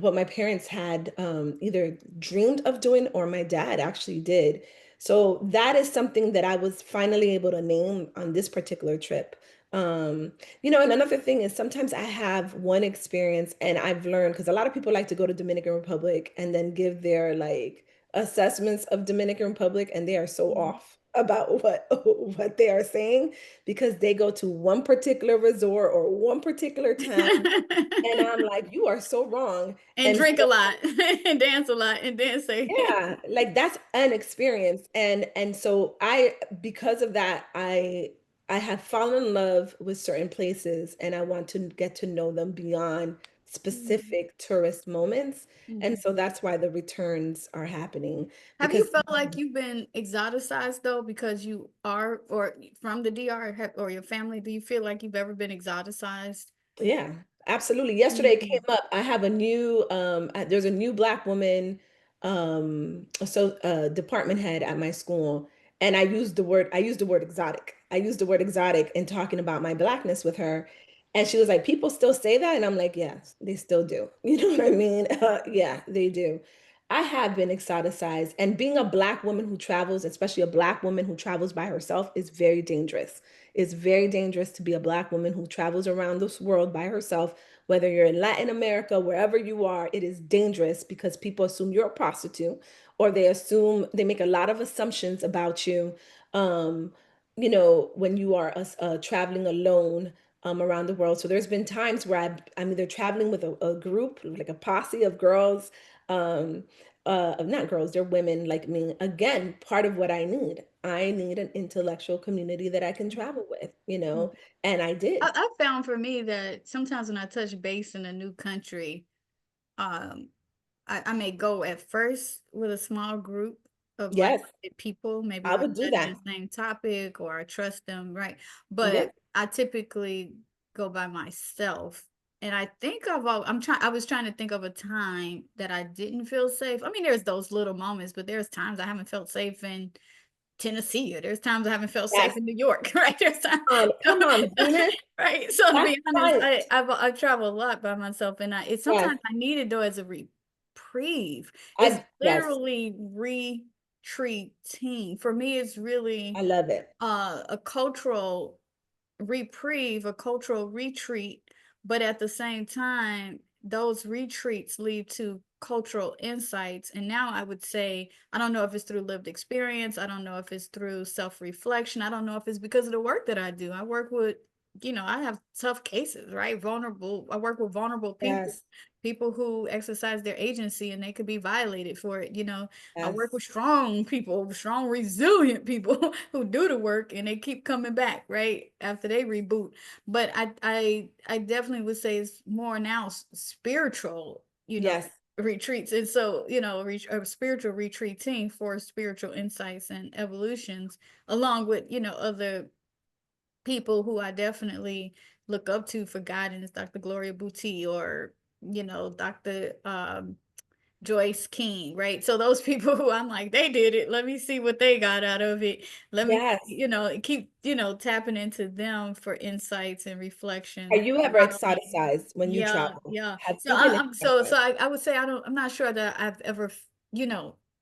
[SPEAKER 2] what my parents had either dreamed of doing or my dad actually did. So that is something that I was finally able to name on this particular trip. And another thing is sometimes I have one experience and I've learned because a lot of people like to go to Dominican Republic and then give their like assessments of Dominican Republic, and they are so
[SPEAKER 1] mm.
[SPEAKER 2] off about what what they are saying because they go to one particular resort or one particular town, and I'm like, you are so wrong.
[SPEAKER 1] And
[SPEAKER 2] And
[SPEAKER 1] drink a
[SPEAKER 2] so,
[SPEAKER 1] lot and dance a lot and then say,
[SPEAKER 2] yeah, like that's an experience. And so because of that, I have fallen in love with certain places and I want to get to know them beyond
[SPEAKER 1] Mhm,
[SPEAKER 2] specific tourist moments. And
[SPEAKER 1] mhm.
[SPEAKER 2] so that's why the returns are happening
[SPEAKER 1] Have you
[SPEAKER 2] because
[SPEAKER 1] felt like you've been exoticized though because you are or from the DR or your family? Do you feel like you've ever been exoticized?
[SPEAKER 2] yeah, absolutely. Yesterday it came
[SPEAKER 1] Mm,
[SPEAKER 2] up. I have a new there's a new black woman department head at my school, and I used the word exotic. I used the word exotic in talking about my blackness with her. And she was like, "People still say that?" And I'm like, "Yes, they still do." You know what I mean? Yeah, they do. I have been exoticized, and being a black woman who travels, especially a black woman who travels by herself, is very dangerous. It's very dangerous to be a black woman who travels around this world by herself, whether you're in Latin America, wherever you are, it is dangerous because people assume you're a prostitute or they make a lot of assumptions about you. Um, when you are traveling alone around the world. So there's been times where I'm either traveling with a group, like a posse of girls, um, not girls, they're women like me. Again, part of what I need. I need an intellectual community that I can travel with,
[SPEAKER 1] mm.
[SPEAKER 2] and I did.
[SPEAKER 1] I found for me that sometimes when I touch base in a new country, um, I may go at first with a small group of
[SPEAKER 2] Yes,
[SPEAKER 1] like-minded people. Maybe
[SPEAKER 2] I
[SPEAKER 1] we're
[SPEAKER 2] would do
[SPEAKER 1] studying the
[SPEAKER 2] that.
[SPEAKER 1] same topic or I trust them, right?
[SPEAKER 2] Yeah.
[SPEAKER 1] But I typically go by myself. And I think I was trying to think of a time that I didn't feel safe. I mean, there's those little moments, but there's times I haven't felt safe in Tennessee, or there's times I haven't felt safe
[SPEAKER 2] Yes.
[SPEAKER 1] in New York, right? There's times,
[SPEAKER 2] Come on, Venus.
[SPEAKER 1] right? So to
[SPEAKER 2] That's
[SPEAKER 1] be honest,
[SPEAKER 2] right.
[SPEAKER 1] I've traveled a lot by myself, and it's
[SPEAKER 2] Yes.
[SPEAKER 1] sometimes I need it though as a reprieve. It's
[SPEAKER 2] Yes,
[SPEAKER 1] literally retreating. For me, it's
[SPEAKER 2] I
[SPEAKER 1] really
[SPEAKER 2] love it.
[SPEAKER 1] a cultural reprieve, a cultural retreat, but at the same time, those retreats lead to cultural insights. And now I would say, I don't know if it's through lived experience, I don't know if it's through self reflection, I don't know if it's because of the work that I do. I work with, I have tough cases, right? I work with vulnerable people.
[SPEAKER 2] Yes.
[SPEAKER 1] People who exercise their agency and they could be violated for it. I work
[SPEAKER 2] Yes.
[SPEAKER 1] with strong people, strong, resilient people who do the work and they keep coming back, right? After they reboot. But I definitely would say it's more now spiritual,
[SPEAKER 2] Yes.
[SPEAKER 1] retreats. And so, a spiritual retreating for spiritual insights and evolutions, along with, other people who I definitely look up to for guidance, Dr. Gloria Boutte or, Dr. Joyce King, right? So those people who I'm like, they did it. Let me see what they got out of it. Let me,
[SPEAKER 2] Yes.
[SPEAKER 1] keep, tapping into them for insights and
[SPEAKER 2] Are
[SPEAKER 1] reflection.
[SPEAKER 2] you ever exoticized when you
[SPEAKER 1] Yeah,
[SPEAKER 2] travel?
[SPEAKER 1] yeah.
[SPEAKER 2] Have
[SPEAKER 1] So
[SPEAKER 2] you been exoticized?
[SPEAKER 1] I would say I'm not sure that I've ever,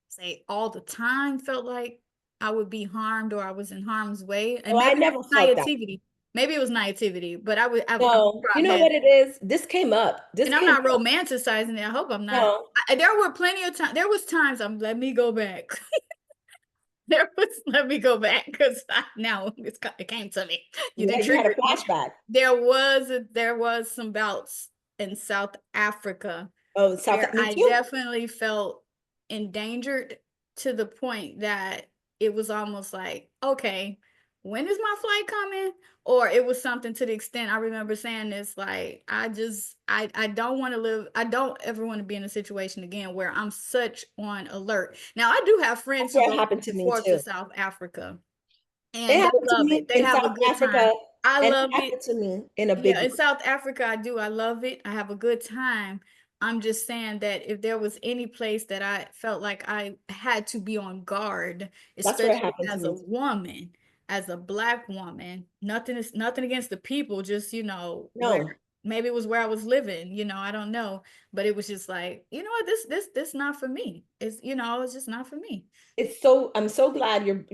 [SPEAKER 1] say all the time felt like I would be harmed or I was in harm's way. And
[SPEAKER 2] Oh, I
[SPEAKER 1] maybe it
[SPEAKER 2] never
[SPEAKER 1] was
[SPEAKER 2] felt that.
[SPEAKER 1] naivety. Maybe it was naivety, but I'm
[SPEAKER 2] No,
[SPEAKER 1] sure
[SPEAKER 2] you
[SPEAKER 1] I've
[SPEAKER 2] know
[SPEAKER 1] had,
[SPEAKER 2] what it is? This came up. This
[SPEAKER 1] and I'm
[SPEAKER 2] came
[SPEAKER 1] not
[SPEAKER 2] up.
[SPEAKER 1] romanticizing it. I hope I'm not.
[SPEAKER 2] No,
[SPEAKER 1] There were plenty of times. There was times let me go back. Let me go back because now it came to me. You
[SPEAKER 2] yeah,
[SPEAKER 1] did
[SPEAKER 2] you had a
[SPEAKER 1] trigger you.
[SPEAKER 2] flashback.
[SPEAKER 1] There was some bouts in South Africa
[SPEAKER 2] Oh, South,
[SPEAKER 1] where
[SPEAKER 2] me
[SPEAKER 1] I
[SPEAKER 2] too.
[SPEAKER 1] definitely felt endangered to the point that it was almost like, okay, when is my flight coming? Or it was something to the extent I remember saying this, like, I don't want to live, I don't ever want to be in a situation again where I'm such on alert. Now, I do have
[SPEAKER 2] That's
[SPEAKER 1] friends who
[SPEAKER 2] where it
[SPEAKER 1] go
[SPEAKER 2] happened
[SPEAKER 1] back
[SPEAKER 2] to
[SPEAKER 1] and
[SPEAKER 2] me
[SPEAKER 1] forth to
[SPEAKER 2] too.
[SPEAKER 1] South Africa,
[SPEAKER 2] It
[SPEAKER 1] and they
[SPEAKER 2] happened to
[SPEAKER 1] love it.
[SPEAKER 2] me
[SPEAKER 1] They
[SPEAKER 2] in
[SPEAKER 1] have a
[SPEAKER 2] South
[SPEAKER 1] good time.
[SPEAKER 2] Africa,
[SPEAKER 1] I
[SPEAKER 2] and it
[SPEAKER 1] love it.
[SPEAKER 2] happened to me in a
[SPEAKER 1] Yeah,
[SPEAKER 2] big
[SPEAKER 1] in
[SPEAKER 2] group.
[SPEAKER 1] South Africa, I do. I love it. I have a good time. I'm just saying that if there was any place that I felt like I had to be on guard,
[SPEAKER 2] That's where it
[SPEAKER 1] especially
[SPEAKER 2] happened to
[SPEAKER 1] as a
[SPEAKER 2] me.
[SPEAKER 1] woman, as a black woman, nothing against the people, just where
[SPEAKER 2] No,
[SPEAKER 1] maybe it was where I was living, I don't know. But it was just like, what, this not for me. It's just not for me.
[SPEAKER 2] I'm so glad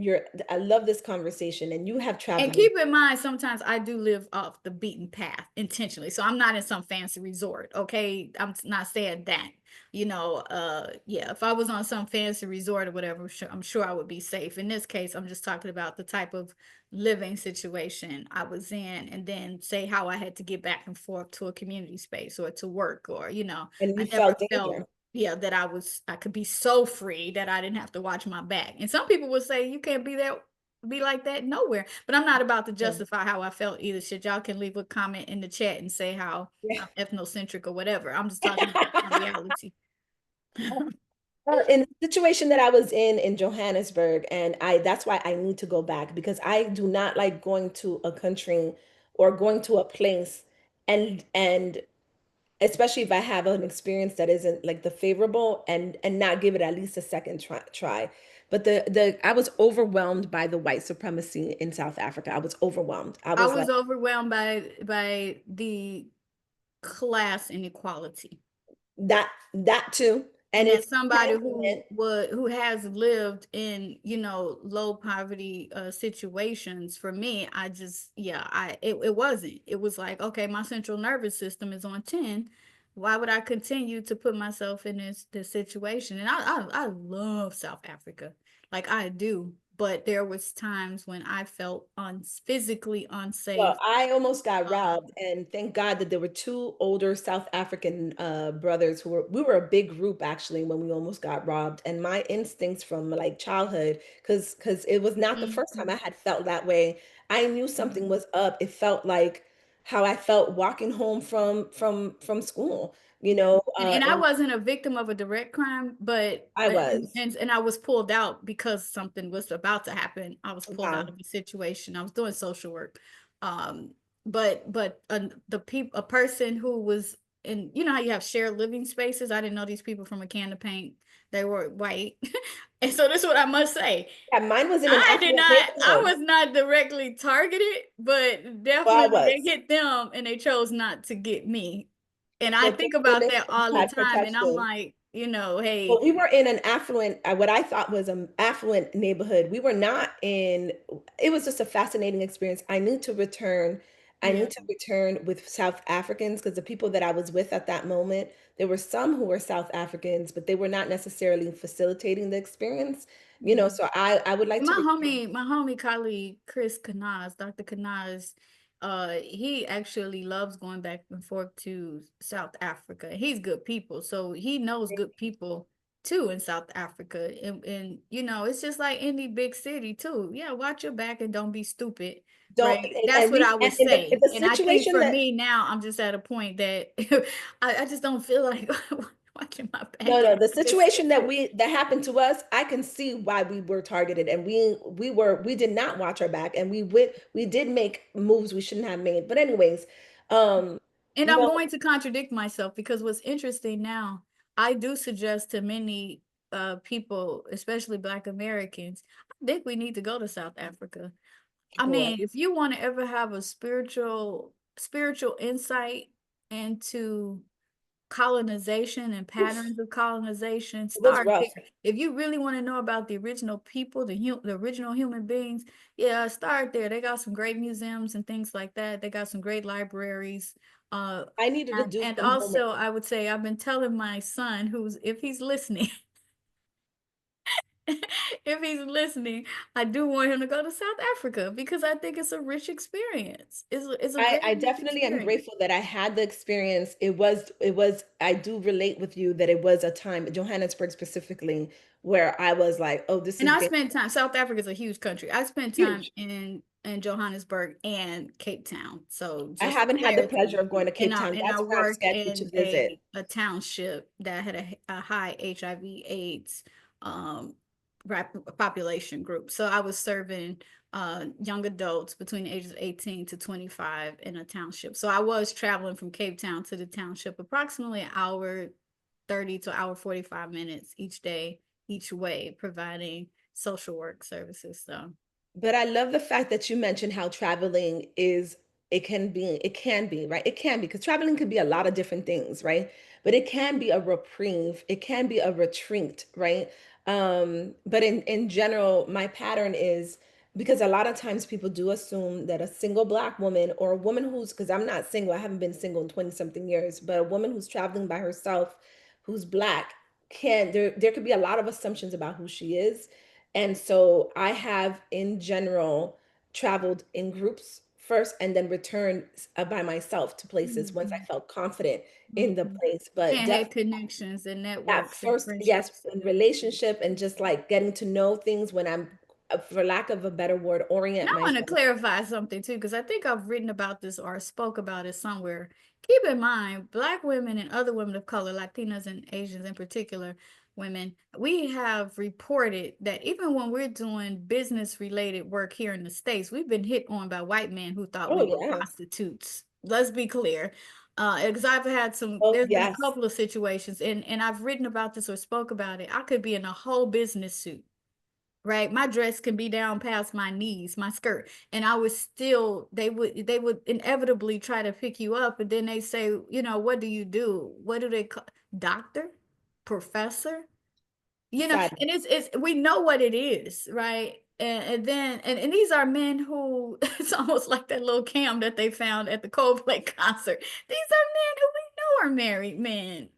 [SPEAKER 2] I love this conversation, and you have
[SPEAKER 1] And
[SPEAKER 2] traveled with.
[SPEAKER 1] keep in mind, sometimes I do live off the beaten path intentionally. So I'm not in some fancy resort. Okay. I'm not saying that, yeah, if I was on some fancy resort or whatever, I'm sure I would be safe. In this case, I'm just talking about the type of living situation I was in, and then say how I had to get back and forth to a community space or to work, or,
[SPEAKER 2] And you
[SPEAKER 1] I never
[SPEAKER 2] felt
[SPEAKER 1] felt,
[SPEAKER 2] danger.
[SPEAKER 1] yeah, that I could be so free that I didn't have to watch my back. And some people would say you can't be like that nowhere. But I'm not about to
[SPEAKER 2] Yeah.
[SPEAKER 1] justify how I felt either. Shit, y'all can leave a comment in the chat and say how
[SPEAKER 2] Yeah.
[SPEAKER 1] I'm ethnocentric or whatever. I'm just talking about my reality.
[SPEAKER 2] In the situation that I was in Johannesburg, and I that's why I need to go back, because I do not like going to a country or going to a place, and especially if I have an experience that isn't like the favorable, and not give it at least a second try. But the I was overwhelmed by the white supremacy in South Africa. I was overwhelmed. I
[SPEAKER 1] I
[SPEAKER 2] was like
[SPEAKER 1] was overwhelmed by the class inequality.
[SPEAKER 2] that too, and
[SPEAKER 1] And
[SPEAKER 2] it's
[SPEAKER 1] as somebody
[SPEAKER 2] entitlement.
[SPEAKER 1] who has lived in low poverty situations, for me, I just, yeah, it wasn't, it was like, okay, my central nervous system is on 10. Why would I continue to put myself in this situation? And I love South Africa, like I do, but there was times when I felt physically
[SPEAKER 2] Well,
[SPEAKER 1] unsafe.
[SPEAKER 2] I almost got
[SPEAKER 1] um,
[SPEAKER 2] robbed, and thank God that there were two older South African brothers we were a big group actually when we almost got robbed. And my instincts from like childhood, because it was not the first time
[SPEAKER 1] mhm,
[SPEAKER 2] I had felt that way. I knew something
[SPEAKER 1] mhm.
[SPEAKER 2] was up. It felt like how I felt walking home from school,
[SPEAKER 1] And I
[SPEAKER 2] and
[SPEAKER 1] wasn't a victim of a direct crime, but
[SPEAKER 2] I was.
[SPEAKER 1] and I was pulled out because something was about to happen. I was pulled out
[SPEAKER 2] Wow.
[SPEAKER 1] of the situation. I was doing social work. Um, a person who was in, how you have shared living spaces. I didn't know these people from a can of paint. They were white. And so this is what I must say.
[SPEAKER 2] Yeah, mine was in an affluent
[SPEAKER 1] I
[SPEAKER 2] neighborhood.
[SPEAKER 1] was not directly targeted, but
[SPEAKER 2] Well, I
[SPEAKER 1] definitely they
[SPEAKER 2] was.
[SPEAKER 1] hit them and they chose not to get me. And I
[SPEAKER 2] Well,
[SPEAKER 1] think
[SPEAKER 2] thank
[SPEAKER 1] about
[SPEAKER 2] goodness
[SPEAKER 1] that
[SPEAKER 2] for
[SPEAKER 1] all the
[SPEAKER 2] God
[SPEAKER 1] time. And I'm
[SPEAKER 2] protection.
[SPEAKER 1] like,
[SPEAKER 2] Well,
[SPEAKER 1] hey,
[SPEAKER 2] we were in an affluent, what I thought was an affluent neighborhood. We were not in, it was just a fascinating experience. I need to return. I
[SPEAKER 1] yeah,
[SPEAKER 2] need to return with South Africans, because the people that I was with at that moment, there were some who were South Africans, but they were not necessarily facilitating the experience.
[SPEAKER 1] yeah.
[SPEAKER 2] So I would like to return.
[SPEAKER 1] My homie colleague Chris Kanaz, Dr. Kanaz, he actually loves going back and forth to South Africa. He's good people, so he knows good people too in South Africa. And it's just like any big city too. Yeah, watch your back and don't be stupid.
[SPEAKER 2] Don't,
[SPEAKER 1] Right. That's
[SPEAKER 2] and
[SPEAKER 1] what
[SPEAKER 2] we,
[SPEAKER 1] I would
[SPEAKER 2] and
[SPEAKER 1] say.
[SPEAKER 2] the
[SPEAKER 1] And I think
[SPEAKER 2] situation
[SPEAKER 1] for
[SPEAKER 2] that,
[SPEAKER 1] me now, I'm just at a point that I just don't feel like watching my
[SPEAKER 2] no,
[SPEAKER 1] back
[SPEAKER 2] no, the
[SPEAKER 1] in this
[SPEAKER 2] situation
[SPEAKER 1] situation.
[SPEAKER 2] that happened to us, I can see why we were targeted, and we did not watch our back, and we did make moves we shouldn't have made. But anyways, um,
[SPEAKER 1] And
[SPEAKER 2] you
[SPEAKER 1] I'm
[SPEAKER 2] know,
[SPEAKER 1] going to contradict myself because what's interesting now, I do suggest to many people, especially Black Americans, I think we need to go to South Africa. I
[SPEAKER 2] boy,
[SPEAKER 1] mean, if you want to ever have a spiritual insight into colonization and
[SPEAKER 2] oof,
[SPEAKER 1] patterns of colonization,
[SPEAKER 2] it was
[SPEAKER 1] start there.
[SPEAKER 2] rough.
[SPEAKER 1] If you really want to know about the original people, the original human beings, yeah, start there. They got some great museums and things like that. They got some great libraries. uh
[SPEAKER 2] I needed to do
[SPEAKER 1] and
[SPEAKER 2] some homework.
[SPEAKER 1] also I would say I've been telling my son, who's, if he's listening, if he's listening, I do want him to go to South Africa because I think it's a rich experience. It's a very
[SPEAKER 2] I
[SPEAKER 1] rich
[SPEAKER 2] definitely am
[SPEAKER 1] experience.
[SPEAKER 2] grateful that I had the experience. I do relate with you that it was a time, Johannesburg specifically, where I was like, oh, this
[SPEAKER 1] And
[SPEAKER 2] is
[SPEAKER 1] I spent time, South Africa is a huge country. I spent time
[SPEAKER 2] huge.
[SPEAKER 1] in Johannesburg and Cape Town. So
[SPEAKER 2] I
[SPEAKER 1] just
[SPEAKER 2] haven't had the pleasure
[SPEAKER 1] clarity.
[SPEAKER 2] of going to
[SPEAKER 1] And
[SPEAKER 2] Cape
[SPEAKER 1] I
[SPEAKER 2] Town.
[SPEAKER 1] and I
[SPEAKER 2] That's where I'm
[SPEAKER 1] worked
[SPEAKER 2] scheduled to
[SPEAKER 1] in
[SPEAKER 2] visit.
[SPEAKER 1] a township that had a high HIV/AIDS um, population group. So I was serving young adults between the ages of 18 to 25 in a township. So I was traveling from Cape Town to the township approximately an hour 30 to hour 45 minutes each day, each way, providing social work services. So
[SPEAKER 2] But I love the fact that you mentioned how traveling is, it can be, right? It can be, because traveling could be a lot of different things, right? But it can be a reprieve, it can be a retreat, right? But in general, my pattern is, because a lot of times people do assume that a single black woman, or a woman who's, because I'm not single, I haven't been single in 20 something years, but a woman who's traveling by herself, who's black, can there could be a lot of assumptions about who she is. And so I have, in general, traveled in groups first and then returned by myself to places once I
[SPEAKER 1] mhm,
[SPEAKER 2] felt confident in the
[SPEAKER 1] mhm.
[SPEAKER 2] place. But
[SPEAKER 1] And had
[SPEAKER 2] definitely
[SPEAKER 1] connections and
[SPEAKER 2] that
[SPEAKER 1] networks and
[SPEAKER 2] first, yes,
[SPEAKER 1] friendships.
[SPEAKER 2] in relationship and just like getting to know things when I'm, for lack of a better word,
[SPEAKER 1] And
[SPEAKER 2] orient
[SPEAKER 1] I want to
[SPEAKER 2] myself.
[SPEAKER 1] clarify something too, because I think I've written about this or spoke about it somewhere. Keep in mind, Black women and other women of color, Latinas and Asians in particular, women, we have reported that even when we're doing business related work here in the States, we've been hit on by white men who thought
[SPEAKER 2] Oh,
[SPEAKER 1] we were
[SPEAKER 2] yes.
[SPEAKER 1] prostitutes. Let's be clear. Because I've had
[SPEAKER 2] Oh,
[SPEAKER 1] there's been a
[SPEAKER 2] yes.
[SPEAKER 1] couple of situations, and I've written about this or spoke about it. I could be in a whole business suit, right? My dress can be down past my knees, my skirt, and I was still, they would inevitably try to pick you up, and then they say, what do you do? What do they call doctor, professor?
[SPEAKER 2] Sad.
[SPEAKER 1] And it's we know what it is, right? And then and these are men who it's almost like that little cam that they found at the Coldplay concert. These are men who we know are married men,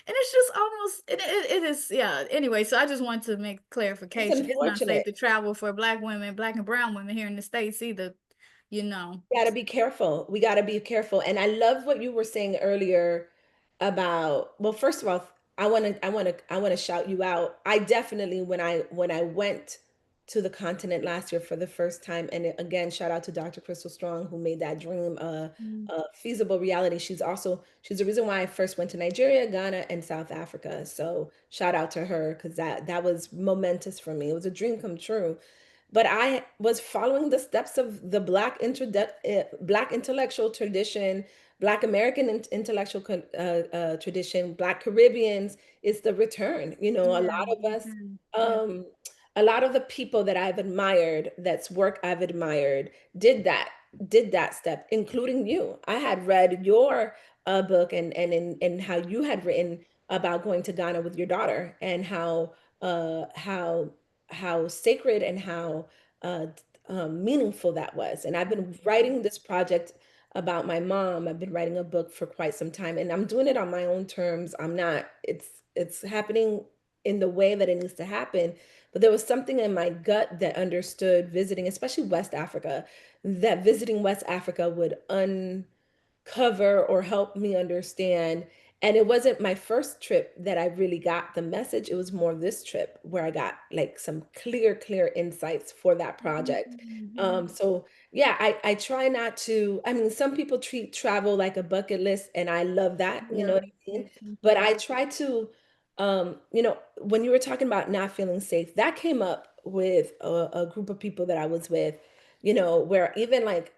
[SPEAKER 1] and it's just almost it is, yeah. Anyway, so I just want to make
[SPEAKER 2] It's
[SPEAKER 1] clarification. It's not safe
[SPEAKER 2] unfortunate.
[SPEAKER 1] to travel for Black women, Black and brown women here in the States either, you know.
[SPEAKER 2] Got to be careful. We got to be careful. And I love what you were saying earlier about, well, first of all, I want to shout you out. I definitely, when I went to the continent last year for the first time, and again, shout out to Dr. Crystal Strong, who made that dream
[SPEAKER 1] Mm,
[SPEAKER 2] a feasible reality. She's the reason why I first went to Nigeria, Ghana, and South Africa. So shout out to her, because that was momentous for me. It was a dream come true. But I was following the steps of the Black intellectual tradition, Black American intellectual tradition, Black Caribbeans. Is the return. A
[SPEAKER 1] yeah,
[SPEAKER 2] lot of us,
[SPEAKER 1] yeah.
[SPEAKER 2] um, a lot of the people that I've admired, that's work I've admired, did that step, including you. I had read your book, and how you had written about going to Ghana with your daughter, and how sacred and how uh, meaningful that was. And I've been writing this project about my mom. I've been writing a book for quite some time, and I'm doing it on my own terms. I'm not. It's happening in the way that it needs to happen. But there was something in my gut that understood visiting, especially West Africa, that visiting West Africa would cover or help me understand. And it wasn't my first trip that I really got the message. It was more this trip where I got like some clear insights for that project.
[SPEAKER 1] Mhm.
[SPEAKER 2] So yeah, I try not to. I mean, some people treat travel like a bucket list, and I love that. You know
[SPEAKER 1] Yeah,
[SPEAKER 2] what I mean?
[SPEAKER 1] yes, me
[SPEAKER 2] But
[SPEAKER 1] too.
[SPEAKER 2] I try to, when you were talking about not feeling safe, that came up with a group of people that I was with. Where even like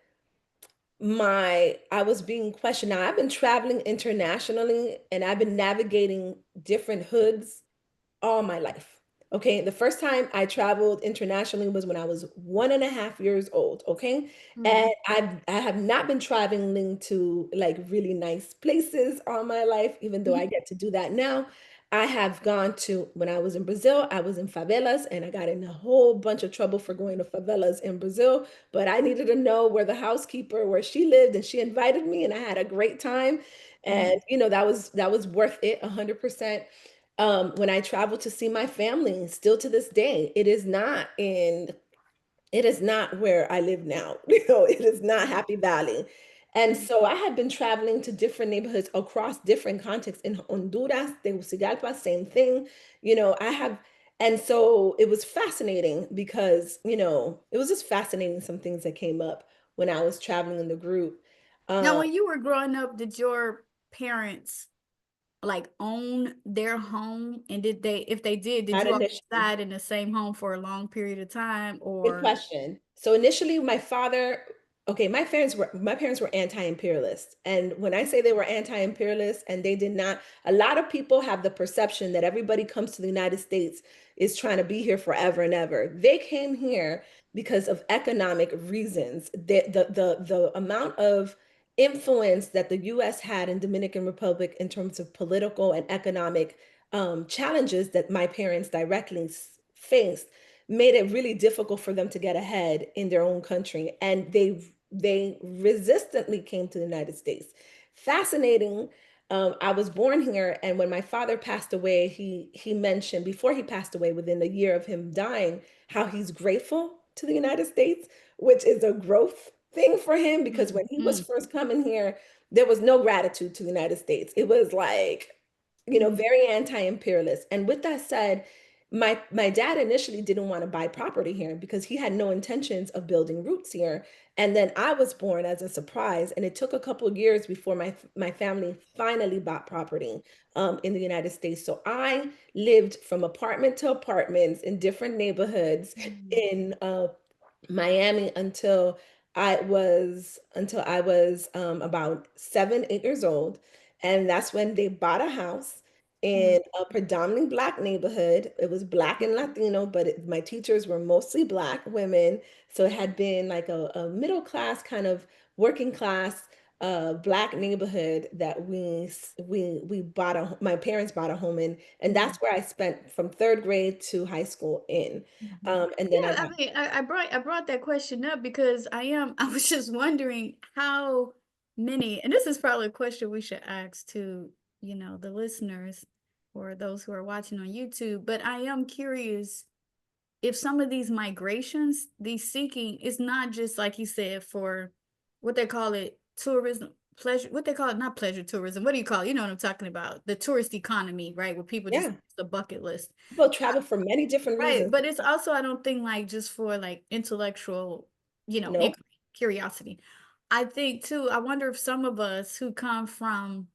[SPEAKER 2] I was being questioned. Now I've been traveling internationally, and I've been navigating different hoods all my life. Okay. The first time I traveled internationally was when I was 1.5 years old. Okay. And
[SPEAKER 1] Mm,
[SPEAKER 2] I have not been traveling to like really nice places all my life, even though I get to do that now. I have gone to, when I was in Brazil, I was in favelas, and I got in a whole bunch of trouble for going to favelas in Brazil. But I needed to know where the housekeeper, where she lived, and she invited me, and I had a great time.
[SPEAKER 1] mm,
[SPEAKER 2] And that was worth it 100%. When I travel to see my family, still to this day, it is not where I live now. It is not
[SPEAKER 1] mm,
[SPEAKER 2] Happy Valley. And
[SPEAKER 1] mm,
[SPEAKER 2] so I have been traveling to different neighborhoods across different contexts. In Honduras, Tegucigalpa, same thing. I have, And so it was fascinating because, it was just fascinating some things that came up when I was traveling in the group.
[SPEAKER 1] Now,
[SPEAKER 2] Um,
[SPEAKER 1] when you were growing up, did your parents like own their home? And did they, if they did
[SPEAKER 2] not
[SPEAKER 1] you all
[SPEAKER 2] initially.
[SPEAKER 1] reside in the same home for a long period of time
[SPEAKER 2] Good
[SPEAKER 1] or?
[SPEAKER 2] question. So initially, okay, my parents were anti-imperialist. And when I say they were anti-imperialist and they did not, a lot of people have the perception that everybody comes to the United States is trying to be here forever and ever. They came here because of economic reasons. The amount of influence that the US had in Dominican Republic in terms of political and economic challenges that my parents directly faced made it really difficult for them to get ahead in their own country, and they resistantly came to the United States. Fascinating. I was born here, and when my father passed away, he mentioned before he passed away, within a year of him dying, how he's grateful to the United States, which is a growth thing for him because when he was
[SPEAKER 1] Mhm,
[SPEAKER 2] first coming here, there was no gratitude to the United States. It was like,
[SPEAKER 1] mhm,
[SPEAKER 2] very anti-imperialist. And with that said, my dad initially didn't want to buy property here because he had no intentions of building roots here. And then I was born as a surprise, and it took a couple of years before my family finally bought property in the United States. So I lived from apartment to apartments in different neighborhoods
[SPEAKER 1] mhm,
[SPEAKER 2] in Miami until I was about 7, 8 years old, and that's when they bought a house
[SPEAKER 1] mhm,
[SPEAKER 2] in a predominantly Black neighborhood. It was Black and Latino, but my teachers were mostly Black women, so it had been like a middle class kind of working class Black neighborhood that we bought my parents bought a home in, and
[SPEAKER 1] mhm,
[SPEAKER 2] that's where I spent from third grade to high school in.
[SPEAKER 1] mhm.
[SPEAKER 2] And then I
[SPEAKER 1] Yeah, I
[SPEAKER 2] got
[SPEAKER 1] mean, I brought that question up because I was just wondering how many, and this is probably a question we should ask to, the listeners or those who are watching on YouTube, but I am curious if some of these migrations, these seeking, is not just like you said for what they call it, tourism, pleasure, what they call it, not pleasure tourism. What do you call it? You know what I'm talking about? The tourist economy, right? Where people just
[SPEAKER 2] yeah.
[SPEAKER 1] the bucket list.
[SPEAKER 2] People travel for many different
[SPEAKER 1] Right.
[SPEAKER 2] reasons.
[SPEAKER 1] But it's also, I don't think like just for like intellectual,
[SPEAKER 2] Nope.
[SPEAKER 1] inquiry, curiosity. I think too, I wonder if some of us who come from,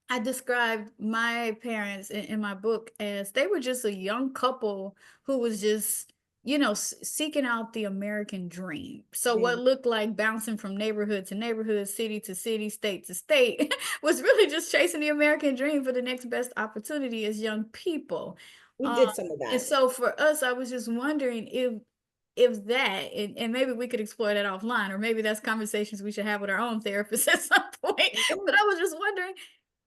[SPEAKER 1] I described my parents in my book as they were just a young couple who was just, seeking out the American dream. So
[SPEAKER 2] Yeah.
[SPEAKER 1] what looked like bouncing from neighborhood to neighborhood, city to city, state to state was really just chasing the American dream for the next best opportunity as young people.
[SPEAKER 2] We
[SPEAKER 1] Um,
[SPEAKER 2] did some of
[SPEAKER 1] and
[SPEAKER 2] that.
[SPEAKER 1] so for us, I was just wondering if that, and maybe we could explore that offline, or maybe that's conversations we should have with our own therapists at some point. But
[SPEAKER 2] Yeah.
[SPEAKER 1] I was just wondering,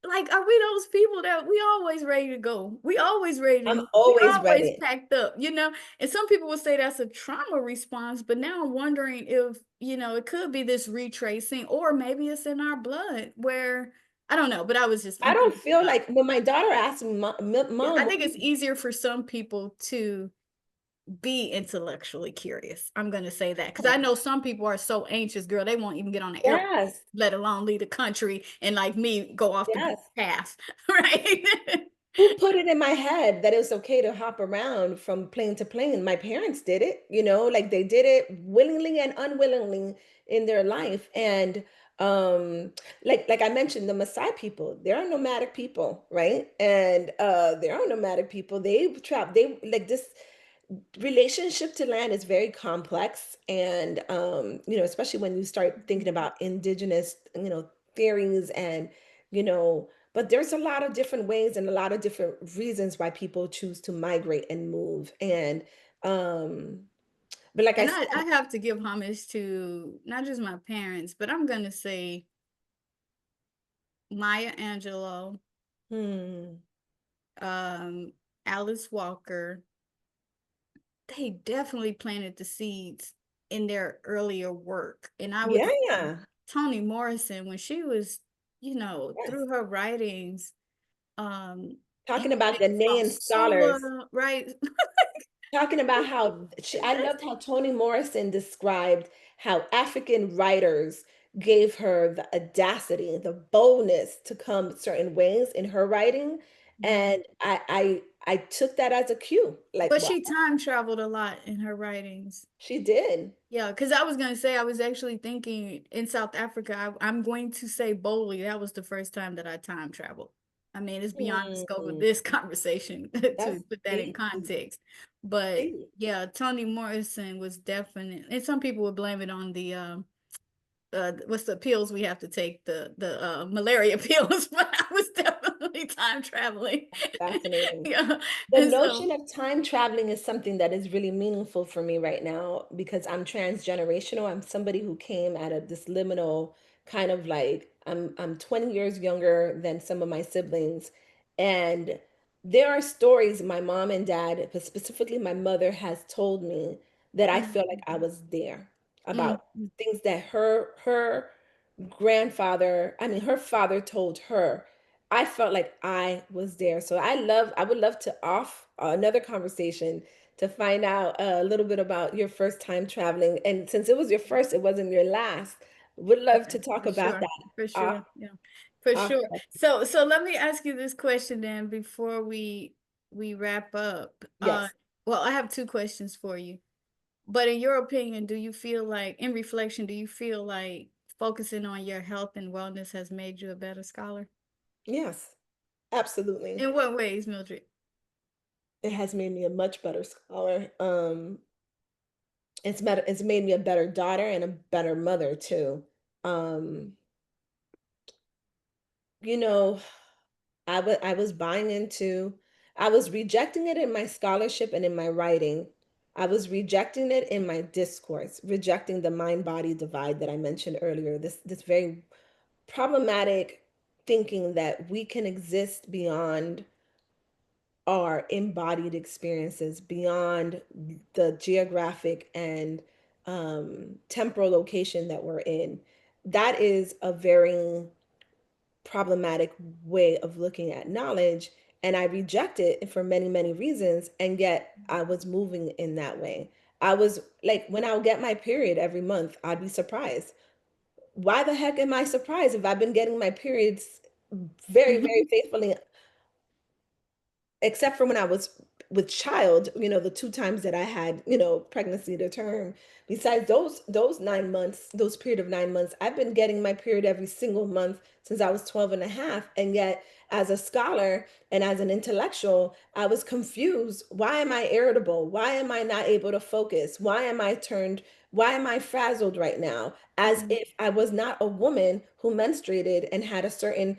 [SPEAKER 1] like, are we those people that we always ready to go? We always ready to
[SPEAKER 2] I'm
[SPEAKER 1] move. We
[SPEAKER 2] always
[SPEAKER 1] always
[SPEAKER 2] ready.
[SPEAKER 1] packed up, you know? And some people would say that's a trauma response, but now I'm wondering if, it could be this retracing, or maybe it's in our blood where I don't know, but
[SPEAKER 2] I
[SPEAKER 1] I'm
[SPEAKER 2] don't
[SPEAKER 1] thinking
[SPEAKER 2] feel
[SPEAKER 1] about
[SPEAKER 2] like when my daughter asked me,
[SPEAKER 1] yeah, I
[SPEAKER 2] Mom, what
[SPEAKER 1] think
[SPEAKER 2] do
[SPEAKER 1] it's
[SPEAKER 2] you-"
[SPEAKER 1] easier for some people to be intellectually curious. I'm gonna say that because I know some people are so anxious, girl, they won't even get on the airplane,
[SPEAKER 2] Yes,
[SPEAKER 1] let alone leave the country and like me go off the beaten
[SPEAKER 2] yes.
[SPEAKER 1] path, right?
[SPEAKER 2] Who put it in my head that it was okay to hop around from plane to plane? My parents did it, like they did it willingly and unwillingly in their life. And um like I mentioned, the Maasai people, they are nomadic people, right? And they are nomadic people. They like this relationship to land is very complex, and especially when you start thinking about indigenous theories, and but there's a lot of different ways and a lot of different reasons why people choose to migrate and move. And um but like I
[SPEAKER 1] And
[SPEAKER 2] said,
[SPEAKER 1] I have to give homage to not just my parents, but I'm gonna say Maya Angelou,
[SPEAKER 2] hmm,
[SPEAKER 1] um, Alice Walker. They definitely planted the seeds in their earlier work. And I would
[SPEAKER 2] yeah,
[SPEAKER 1] say
[SPEAKER 2] yeah,
[SPEAKER 1] Toni Morrison, when she was,
[SPEAKER 2] yes,
[SPEAKER 1] through her writings, um,
[SPEAKER 2] talking about
[SPEAKER 1] Immigrants from
[SPEAKER 2] Ghanaian scholars.
[SPEAKER 1] Sula, right?
[SPEAKER 2] Talking about how I
[SPEAKER 1] That's
[SPEAKER 2] loved how Toni Morrison described how African writers gave her the audacity, the boldness to come certain ways in her writing.
[SPEAKER 1] Mhm.
[SPEAKER 2] And I took that as a cue. Like,
[SPEAKER 1] But
[SPEAKER 2] wow,
[SPEAKER 1] she time traveled a lot in her writings.
[SPEAKER 2] she did.
[SPEAKER 1] Yeah, because I was gonna say I was actually thinking in South Africa. I'm going to say boldly that was the first time that I time traveled. I mean, it's beyond the scope of
[SPEAKER 2] Mm,
[SPEAKER 1] this conversation to
[SPEAKER 2] that's
[SPEAKER 1] put that in
[SPEAKER 2] deep.
[SPEAKER 1] context. But
[SPEAKER 2] Deep.
[SPEAKER 1] yeah, Toni Morrison was definite, and some people would blame it on the what's the pills we have to take, the malaria pills, but I was definitely time traveling.
[SPEAKER 2] Fascinating.
[SPEAKER 1] Yeah,
[SPEAKER 2] The
[SPEAKER 1] and so
[SPEAKER 2] notion of time traveling is something that is really meaningful for me right now because I'm transgenerational. I'm somebody who came at this liminal kind of like I'm 20 years younger than some of my siblings. And there are stories my mom and dad, but specifically my mother, has told me that I feel like I
[SPEAKER 1] mhm,
[SPEAKER 2] was there about
[SPEAKER 1] mhm,
[SPEAKER 2] things that her grandfather, I mean her father told her. I felt like I was there. So I would love to off another conversation to find out a little bit about your first time traveling. And since it was your first, it wasn't your last. Would love
[SPEAKER 1] yeah,
[SPEAKER 2] to talk
[SPEAKER 1] for
[SPEAKER 2] about
[SPEAKER 1] sure,
[SPEAKER 2] that
[SPEAKER 1] for
[SPEAKER 2] off,
[SPEAKER 1] sure, yeah, for
[SPEAKER 2] off.
[SPEAKER 1] sure. So let me ask you this question then before we wrap up.
[SPEAKER 2] Yes.
[SPEAKER 1] Well, I have two questions for you. But in your opinion, do you feel like, in reflection, do you feel like focusing on your health and wellness has made you a better scholar?
[SPEAKER 2] Yes. Absolutely.
[SPEAKER 1] In what ways, Mildred?
[SPEAKER 2] It has made me a much better scholar. It's made me a better daughter and a better mother too. Um, you know, I was buying into, I was rejecting it in my scholarship and in my writing. I was rejecting it in my discourse, rejecting the mind body divide that I mentioned earlier. This very problematic thinking that we can exist beyond our embodied experiences, beyond the geographic and temporal location that we're in. That is a very problematic way of looking at knowledge, and I reject it for many many reasons, and yet I was moving in that way. I was like, when I would get my period every month, I'd be surprised. Why the heck am I surprised if I've been getting my periods very very faithfully, except for when I was with child, the two times that I had, pregnancy to term. Besides those 9 months, those period of 9 months, I've been getting my period every single month since I was 12 and a half. And yet, as a scholar and as an intellectual, I was confused. Why am I irritable? Why am I not able to focus? Why am I frazzled right now? As
[SPEAKER 1] Mhm,
[SPEAKER 2] if I was not a woman who menstruated and had a certain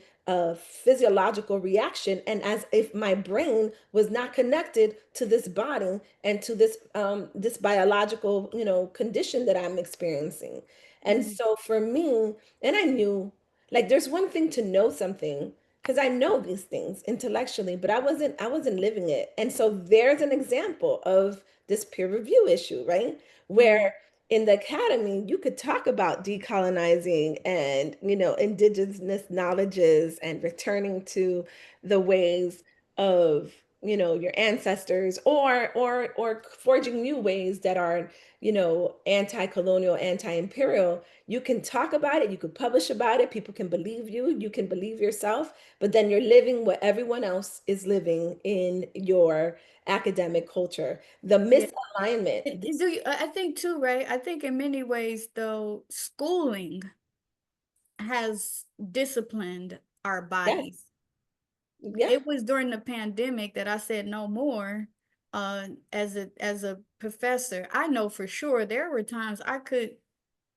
[SPEAKER 2] physiological reaction, and as if my brain was not connected to this body and to this biological condition that I'm experiencing. And
[SPEAKER 1] mhm,
[SPEAKER 2] so for me, and I knew, like, there's one thing to know something, because I know these things intellectually, but I wasn't living it. And so there's an example of this peer review issue, right?
[SPEAKER 1] mhm,
[SPEAKER 2] Where in the academy, you could talk about decolonizing and, indigenous knowledges and returning to the ways of, your ancestors, or forging new ways that are, anti-colonial, anti-imperial. You can talk about it, you could publish about it, people can believe you, you can believe yourself, but then you're living what everyone else is living in your academic culture. The
[SPEAKER 1] yeah.
[SPEAKER 2] misalignment.
[SPEAKER 1] And do you, I think too, right? I think in many ways, though, schooling has disciplined our
[SPEAKER 2] Yes.
[SPEAKER 1] bodies.
[SPEAKER 2] Yeah.
[SPEAKER 1] It was during the pandemic that I said no more. As a professor, I know for sure there were times I could,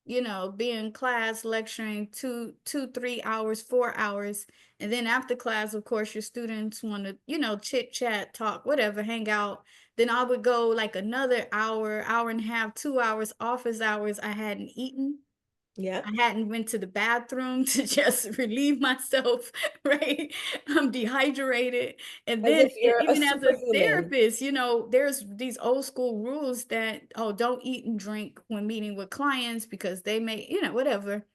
[SPEAKER 1] be in class lecturing 3 hours, 4 hours, and then after class, of course, your students want to, chit chat, talk, whatever, hang out. Then I would go like another hour, hour and a half, 2 hours, office hours. I hadn't eaten.
[SPEAKER 2] Yep.
[SPEAKER 1] I hadn't went to the bathroom to just relieve myself, right? I'm dehydrated. And
[SPEAKER 2] As
[SPEAKER 1] then
[SPEAKER 2] if you're a
[SPEAKER 1] even as a
[SPEAKER 2] superhuman.
[SPEAKER 1] therapist, there's these old school rules that, oh, don't eat and drink when meeting with clients because they may, whatever.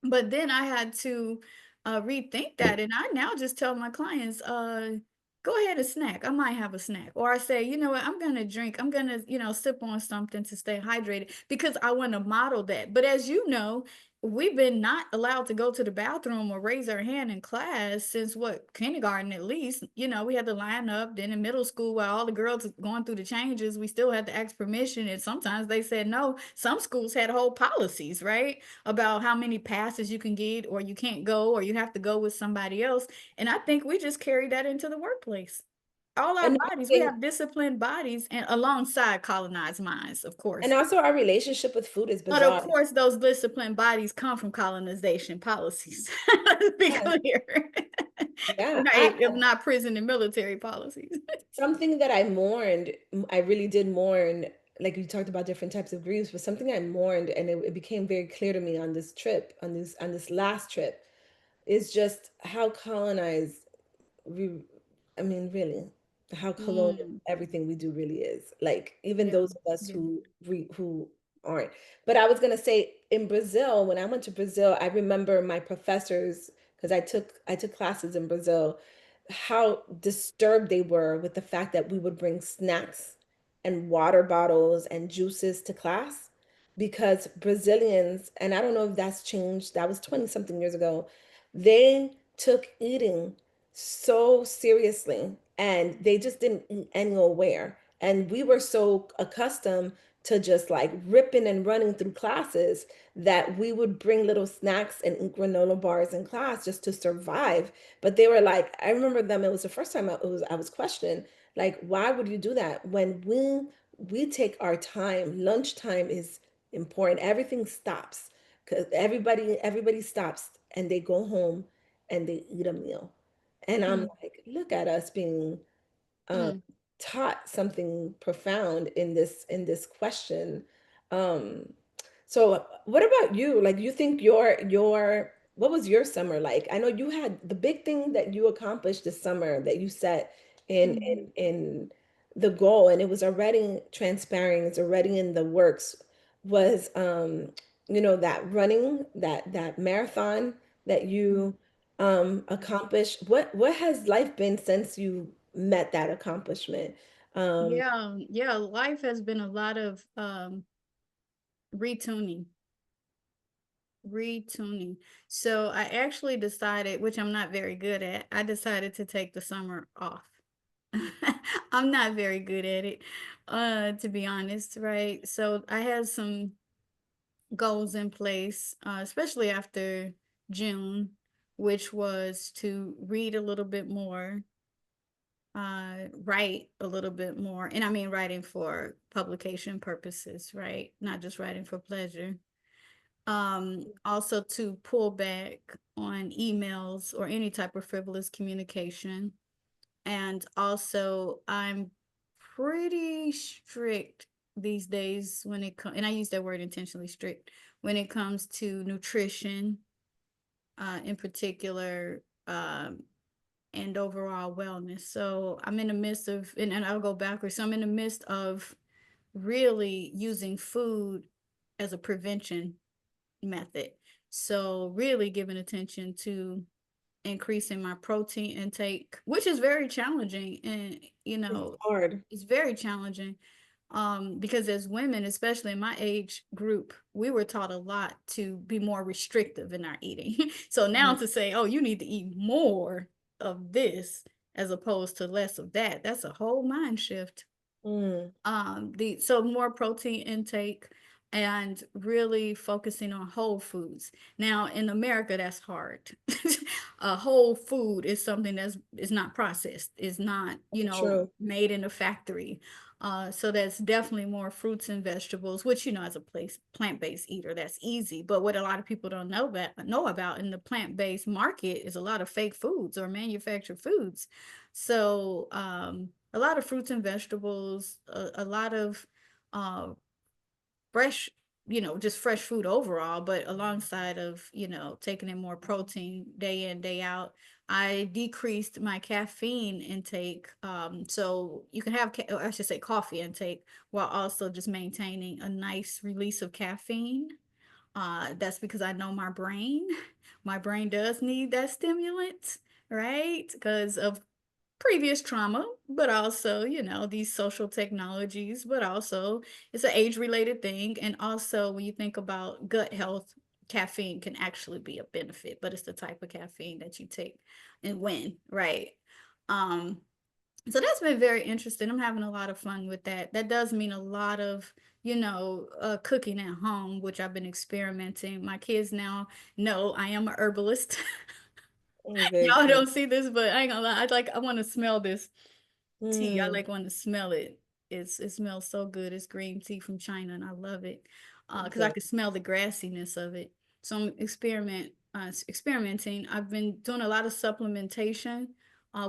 [SPEAKER 1] But then I had to rethink that. And I now just tell my clients, go ahead and snack. I might have a snack. Or I say, you know what, I'm going to drink. I'm going to, sip on something to stay hydrated because I want to model that. But as you know, we've been not allowed to go to the bathroom or raise our hand in class since what, kindergarten at least. You know, we had to line up. Then in middle school, while all the girls going through the changes, we still had to ask permission. And sometimes they said no. Some schools had whole policies, right? About how many passes you can get, or you can't go, or you have to go with somebody else. And I think we just carried that into the workplace. All our
[SPEAKER 2] And I
[SPEAKER 1] bodies, we
[SPEAKER 2] think
[SPEAKER 1] have disciplined bodies, and alongside colonized minds, of
[SPEAKER 2] and
[SPEAKER 1] course.
[SPEAKER 2] also our relationship with food is
[SPEAKER 1] But of
[SPEAKER 2] bizarre.
[SPEAKER 1] course, those disciplined bodies come from colonization policies. Let's be
[SPEAKER 2] Yeah,
[SPEAKER 1] clear.
[SPEAKER 2] yeah.
[SPEAKER 1] Right, if not prison and military policies.
[SPEAKER 2] Something that I mourned, I really did mourn, like you talked about different types of griefs, but something I mourned, and it became very clear to me on this trip, on this last trip, is just how colonized we, I mean, really, how colonial
[SPEAKER 1] Mm,
[SPEAKER 2] everything we do really is. Like even
[SPEAKER 1] yeah,
[SPEAKER 2] those of us
[SPEAKER 1] yeah.
[SPEAKER 2] who aren't. But I was gonna say in Brazil, when I went to Brazil, I remember my professors, because I took classes in Brazil, how disturbed they were with the fact that we would bring snacks and water bottles and juices to class because Brazilians, and I don't know if that's changed, that was 20 something years ago, they took eating so seriously and they just didn't eat anywhere. And we were so accustomed to just like ripping and running through classes that we would bring little snacks and eat granola bars in class just to survive. But they were like, I remember them, it was the first time I was questioned, like, why would you do that when we take our time? Lunchtime is important. Everything stops because everybody stops and they go home and they eat a meal. And I'm
[SPEAKER 1] Mm,
[SPEAKER 2] like, look at us being um,
[SPEAKER 1] mm,
[SPEAKER 2] taught something profound in this question. Um, so what about you? Like, you think your what was your summer like? I know you had the big thing that you accomplished this summer that you set
[SPEAKER 1] mm.
[SPEAKER 2] in the goal, and it was already transpiring, it's already in the works, was you know, that running, that marathon that you accomplished. What has life been since you met that accomplishment? Um,
[SPEAKER 1] Yeah, yeah, life has been a lot of retuning, retuning. So I actually decided, which I'm not very good at, I decided to take the summer off. I'm not very good at it, to be honest, right? So I had some goals in place, especially after June, which was to read a little bit more, write a little bit more, and I mean writing for publication purposes, right? Not just writing for pleasure. Also to pull back on emails or any type of frivolous communication. And also, I'm pretty strict these days when it comes, and I use that word intentionally, strict, when it comes to nutrition, in particular, and overall wellness. So I'm in the midst of, and I'll go backwards. So I'm in the midst of really using food as a prevention method. So really giving attention to increasing my protein intake, which is very challenging. And, you
[SPEAKER 2] it's
[SPEAKER 1] know,
[SPEAKER 2] hard.
[SPEAKER 1] it's very challenging, because as women, especially in my age group, we were taught a lot to be more restrictive in our eating. So now
[SPEAKER 2] Mhm.
[SPEAKER 1] to say, oh, you need to eat more of this as opposed to less of that, that's a whole mind shift.
[SPEAKER 2] Mm,
[SPEAKER 1] The so more protein intake and really focusing on whole foods. Now in America, that's hard. A whole food is something that's is not processed, is not, you know,
[SPEAKER 2] true.
[SPEAKER 1] made in a factory. So that's definitely more fruits and vegetables, which, you know, as a place plant-based eater, that's easy. But what a lot of people don't know about in the plant-based market is a lot of fake foods or manufactured foods. So a lot of fruits and vegetables, a lot of uh, fresh, you know, just fresh food overall, but alongside of, you know, taking in more protein day in, day out. I decreased my caffeine intake. So you can have, I should say, coffee intake while also just maintaining a nice release of caffeine. That's because I know my brain does need that stimulant, right? Because of previous trauma, but also, you know, these social technologies, but also it's an age related thing. And also, when you think about gut health, caffeine can actually be a benefit, but it's the type of caffeine that you take and when, right? Um, so that's been very interesting. I'm having a lot of fun with that. That does mean a lot of, cooking at home, which I've been experimenting. My kids now know I am a herbalist.
[SPEAKER 2] Oh, very
[SPEAKER 1] Y'all
[SPEAKER 2] cool.
[SPEAKER 1] don't see this, but I ain't gonna lie. I want to smell this tea. I
[SPEAKER 2] Mm,
[SPEAKER 1] like want to smell it. It smells so good. It's green tea from China, and I love it. Because I
[SPEAKER 2] okay.
[SPEAKER 1] can smell the grassiness of it. So I'm experimenting. I've been doing a lot of supplementation,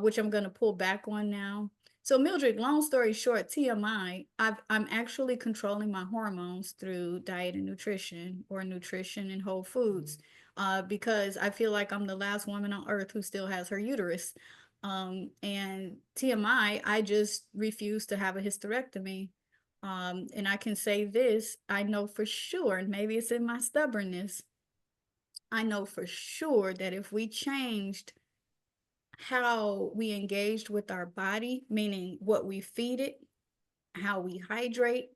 [SPEAKER 1] which I'm gonna pull back on now. So Mildred, long story short, TMI, I'm actually controlling my hormones through diet and nutrition, or nutrition and whole foods, because I feel like I'm the last woman on earth who still has her uterus. And TMI, I just refuse to have a hysterectomy. And I can say this, I know for sure, and maybe it's in my stubbornness, I know for sure that if we changed how we engaged with our body, meaning what we feed it, how we hydrate,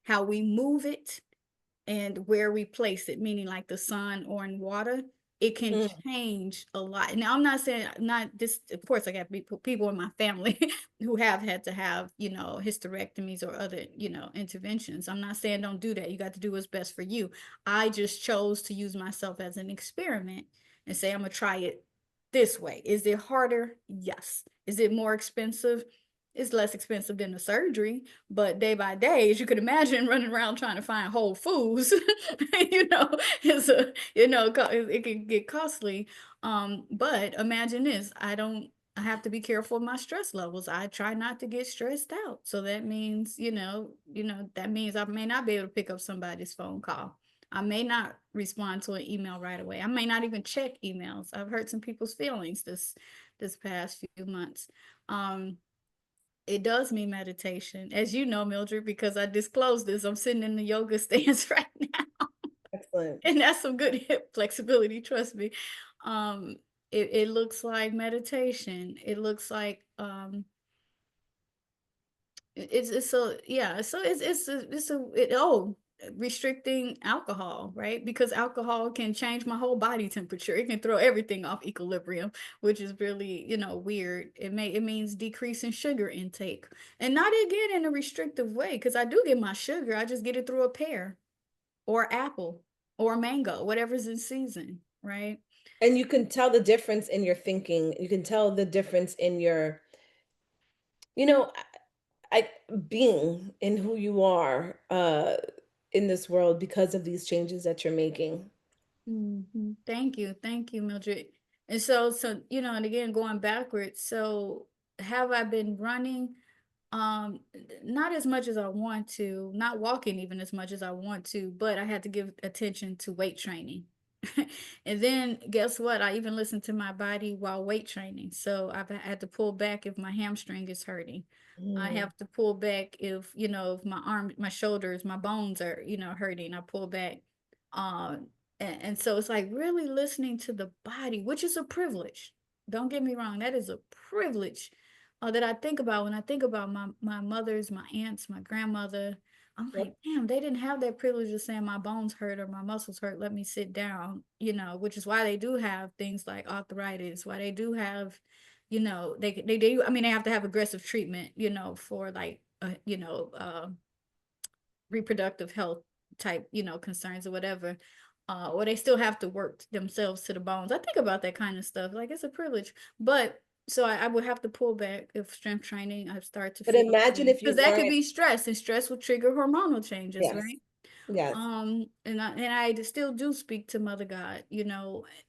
[SPEAKER 1] how we move it, and where we place it, meaning like the sun or in water, it can
[SPEAKER 2] Mm.
[SPEAKER 1] change a lot. Now, I'm not saying not this, of course, I got people in my family who have had to have, hysterectomies or other, interventions. I'm not saying don't do that. You got to do what's best for you. I just chose to use myself as an experiment and say, I'm going to try it this way. Is it harder? Yes. Is it more expensive? It's less expensive than the surgery, but day by day, as you could imagine, running around trying to find whole foods, you know, is a, it can get costly. But imagine this, I have to be careful of my stress levels. I try not to get stressed out. So that means, that means I may not be able to pick up somebody's phone call. I may not respond to an email right away. I may not even check emails. I've hurt some people's feelings this past few months. Um, it does mean meditation. As you know, Mildred, because I disclosed this, I'm sitting in the yoga stance right now.
[SPEAKER 2] Excellent.
[SPEAKER 1] And that's some good hip flexibility, trust me. Um, it looks like meditation. It looks like it's so yeah, so restricting alcohol, right? Because alcohol can change my whole body temperature. It can throw everything off equilibrium, which is really, weird. It means decreasing sugar intake. And not again in a restrictive way, because I do get my sugar. I just get it through a pear or apple or mango, whatever's in season, right?
[SPEAKER 2] And you can tell the difference in your thinking. You can tell the difference in your, you know, being in who you are in this world because of these changes that you're making.
[SPEAKER 1] Thank you, Mildred. And so, and again, going backwards, so have I been running? Not as much as I want to, not walking even as much as I want to, but I had to give attention to weight training. And then guess what? I even listen to my body while weight training. So I've had to pull back if my hamstring is hurting. I
[SPEAKER 2] Mm,
[SPEAKER 1] have to pull back if my arm, my shoulders, my bones are, hurting. I pull back. And so it's like really listening to the body, which is a privilege. Don't get me wrong, that is a privilege that I think about when I think about my mothers, my aunts, my grandmother. I'm
[SPEAKER 2] yep.
[SPEAKER 1] like, damn, they didn't have that privilege of saying my bones hurt or my muscles hurt. Let me sit down, which is why they do have things like arthritis, why they do have, they do. I mean, they have to have aggressive treatment, for like, reproductive health type, concerns or whatever. Or they still have to work themselves to the bones. I think about that kind of stuff. Like it's a privilege. But so I would have to pull back if strength training, I start to
[SPEAKER 2] But
[SPEAKER 1] feel
[SPEAKER 2] imagine if you
[SPEAKER 1] because that could
[SPEAKER 2] weren't,
[SPEAKER 1] be stress, and stress will trigger hormonal changes,
[SPEAKER 2] yes,
[SPEAKER 1] right?
[SPEAKER 2] yes.
[SPEAKER 1] And I still do speak to Mother God,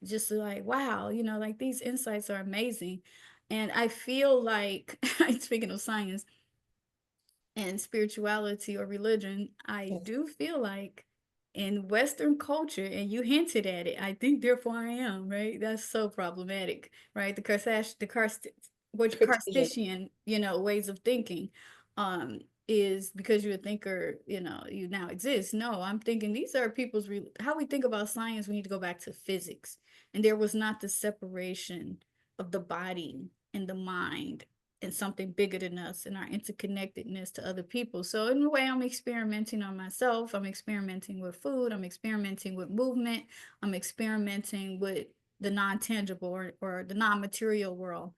[SPEAKER 1] just like, wow, like these insights are amazing. And I feel like, speaking of science, and spirituality or religion, I
[SPEAKER 2] Yes.
[SPEAKER 1] do feel like in Western culture, and you hinted at it, I think therefore I am, right? That's so problematic, right? What
[SPEAKER 2] Cretaceous.
[SPEAKER 1] Cartesian, ways of thinking, is because you're a thinker, you now exist. No, I'm thinking these are people's how we think about science. We need to go back to physics, and there was not the separation of the body and the mind and something bigger than us and our interconnectedness to other people. So in a way, I'm experimenting on myself. I'm experimenting with food. I'm experimenting with movement. I'm experimenting with the non-tangible or the non-material world.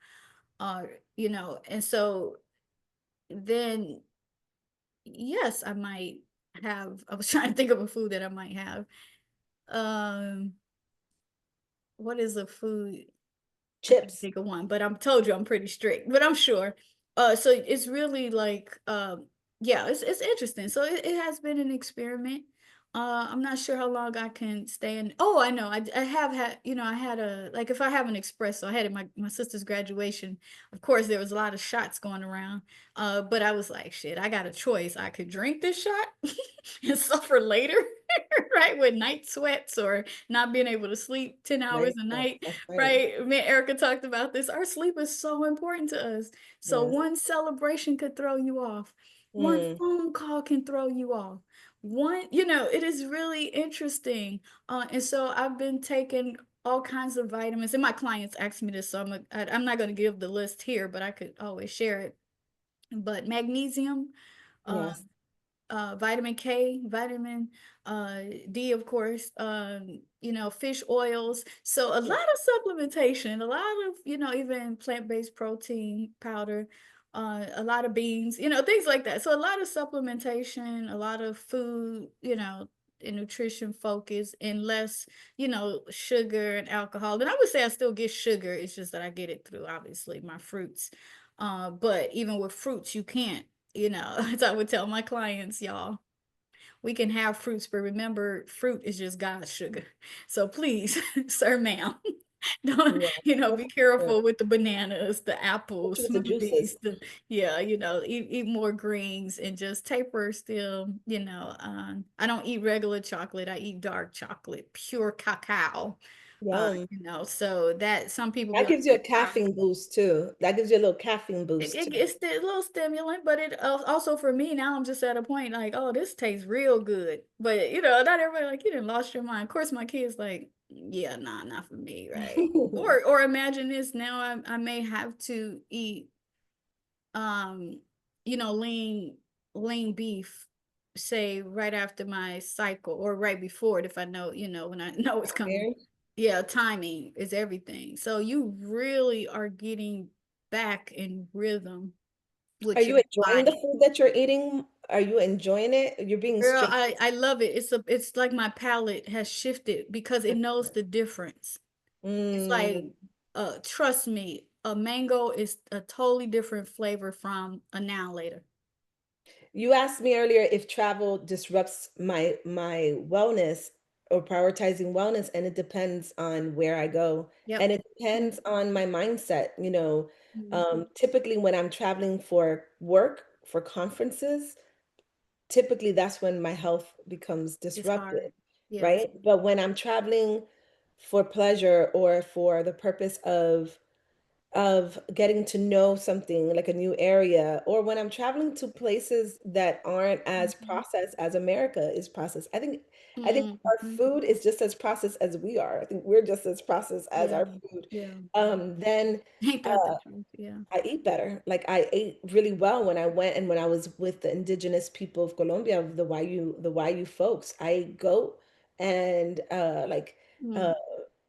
[SPEAKER 1] Uh, and so then yes, I might have, I was trying to think of a food that I might have. Um, what is a food? I can't
[SPEAKER 2] Chips.
[SPEAKER 1] think of one, but I'm told you I'm pretty strict, but I'm sure. So it's really like, yeah, it's interesting. So it has been an experiment. I'm not sure how long I can stay in. Oh, I know. I have had, I had a, like if I have an espresso, I had it my sister's graduation. Of course, there was a lot of shots going around. But I was like, shit, I got a choice. I could drink this shot and suffer later, right? With night sweats or not being able to sleep 10 hours
[SPEAKER 2] Right.
[SPEAKER 1] a
[SPEAKER 2] Yeah,
[SPEAKER 1] night.
[SPEAKER 2] that's right.
[SPEAKER 1] Right. Me and Erica talked about this. Our sleep is so important to us. So
[SPEAKER 2] Yes.
[SPEAKER 1] one celebration could throw you off. One
[SPEAKER 2] Mm,
[SPEAKER 1] phone call can throw you off. It is really interesting. And so I've been taking all kinds of vitamins, and my clients ask me this, so I'm not going to give the list here, but I could always share it. But magnesium, uh,
[SPEAKER 2] yes.
[SPEAKER 1] vitamin K, vitamin D, of course, fish oils. So a lot
[SPEAKER 2] Yeah.
[SPEAKER 1] of supplementation, a lot of, even plant-based protein powder, a lot of beans, things like that. So a lot of supplementation, a lot of food, and nutrition focus and less, sugar and alcohol. And I would say I still get sugar. It's just that I get it through obviously my fruits. But even with fruits, you can't, as I would tell my clients, y'all, we can have fruits, but remember, fruit is just God's sugar. So please, sir, ma'am, don't,
[SPEAKER 2] Yeah.
[SPEAKER 1] be
[SPEAKER 2] That's good.
[SPEAKER 1] careful with the bananas, the apples,
[SPEAKER 2] Especially with the
[SPEAKER 1] smoothies,
[SPEAKER 2] juices.
[SPEAKER 1] yeah, eat more greens and just taper still, I don't eat regular chocolate. I eat dark chocolate, pure cacao.
[SPEAKER 2] Yum.
[SPEAKER 1] So that some people be
[SPEAKER 2] That
[SPEAKER 1] like,
[SPEAKER 2] gives you a caffeine boost too. That gives you a little caffeine boost too.
[SPEAKER 1] it's a little stimulant, but it also for me now I'm just at a point like, oh, this tastes real good. But not everybody like you didn't lost your mind. Of course, my kids like, yeah, nah, not for me, right? Or imagine this now I may have to eat um, lean beef, say right after my cycle or right before it if I know, when I know it's coming.
[SPEAKER 2] Weird.
[SPEAKER 1] Yeah, timing is everything. So you really are getting back in rhythm
[SPEAKER 2] Are
[SPEAKER 1] with
[SPEAKER 2] you
[SPEAKER 1] your
[SPEAKER 2] enjoying the
[SPEAKER 1] body.
[SPEAKER 2] food that you're eating? Are you enjoying it? You're being
[SPEAKER 1] Girl,
[SPEAKER 2] strict.
[SPEAKER 1] I love it. It's like my palate has shifted because it knows the difference. It's like,
[SPEAKER 2] Mm.
[SPEAKER 1] trust me, a mango is a totally different flavor from a now later.
[SPEAKER 2] You asked me earlier if travel disrupts my wellness or prioritizing wellness, and it depends on where I go,
[SPEAKER 1] Yep.
[SPEAKER 2] and it depends on my mindset.
[SPEAKER 1] Mhm.
[SPEAKER 2] Typically when I'm traveling for work, for conferences, typically that's when my health becomes
[SPEAKER 1] It's
[SPEAKER 2] disrupted,
[SPEAKER 1] hard. Yes.
[SPEAKER 2] right? But when I'm traveling for pleasure or for the purpose of getting to know something like a new area, or when I'm traveling to places that aren't as
[SPEAKER 1] Mhm.
[SPEAKER 2] processed as America is processed. I think our
[SPEAKER 1] Mhm.
[SPEAKER 2] food is just as processed as we are. I think we're just as processed as
[SPEAKER 1] Yeah.
[SPEAKER 2] our food.
[SPEAKER 1] Yeah.
[SPEAKER 2] Then
[SPEAKER 1] Ain't that the truth? Yeah.
[SPEAKER 2] I eat better. Like I ate really well when I went and when I was with the indigenous people of Colombia, of the Wayu folks. I ate goat and
[SPEAKER 1] Mm.
[SPEAKER 2] uh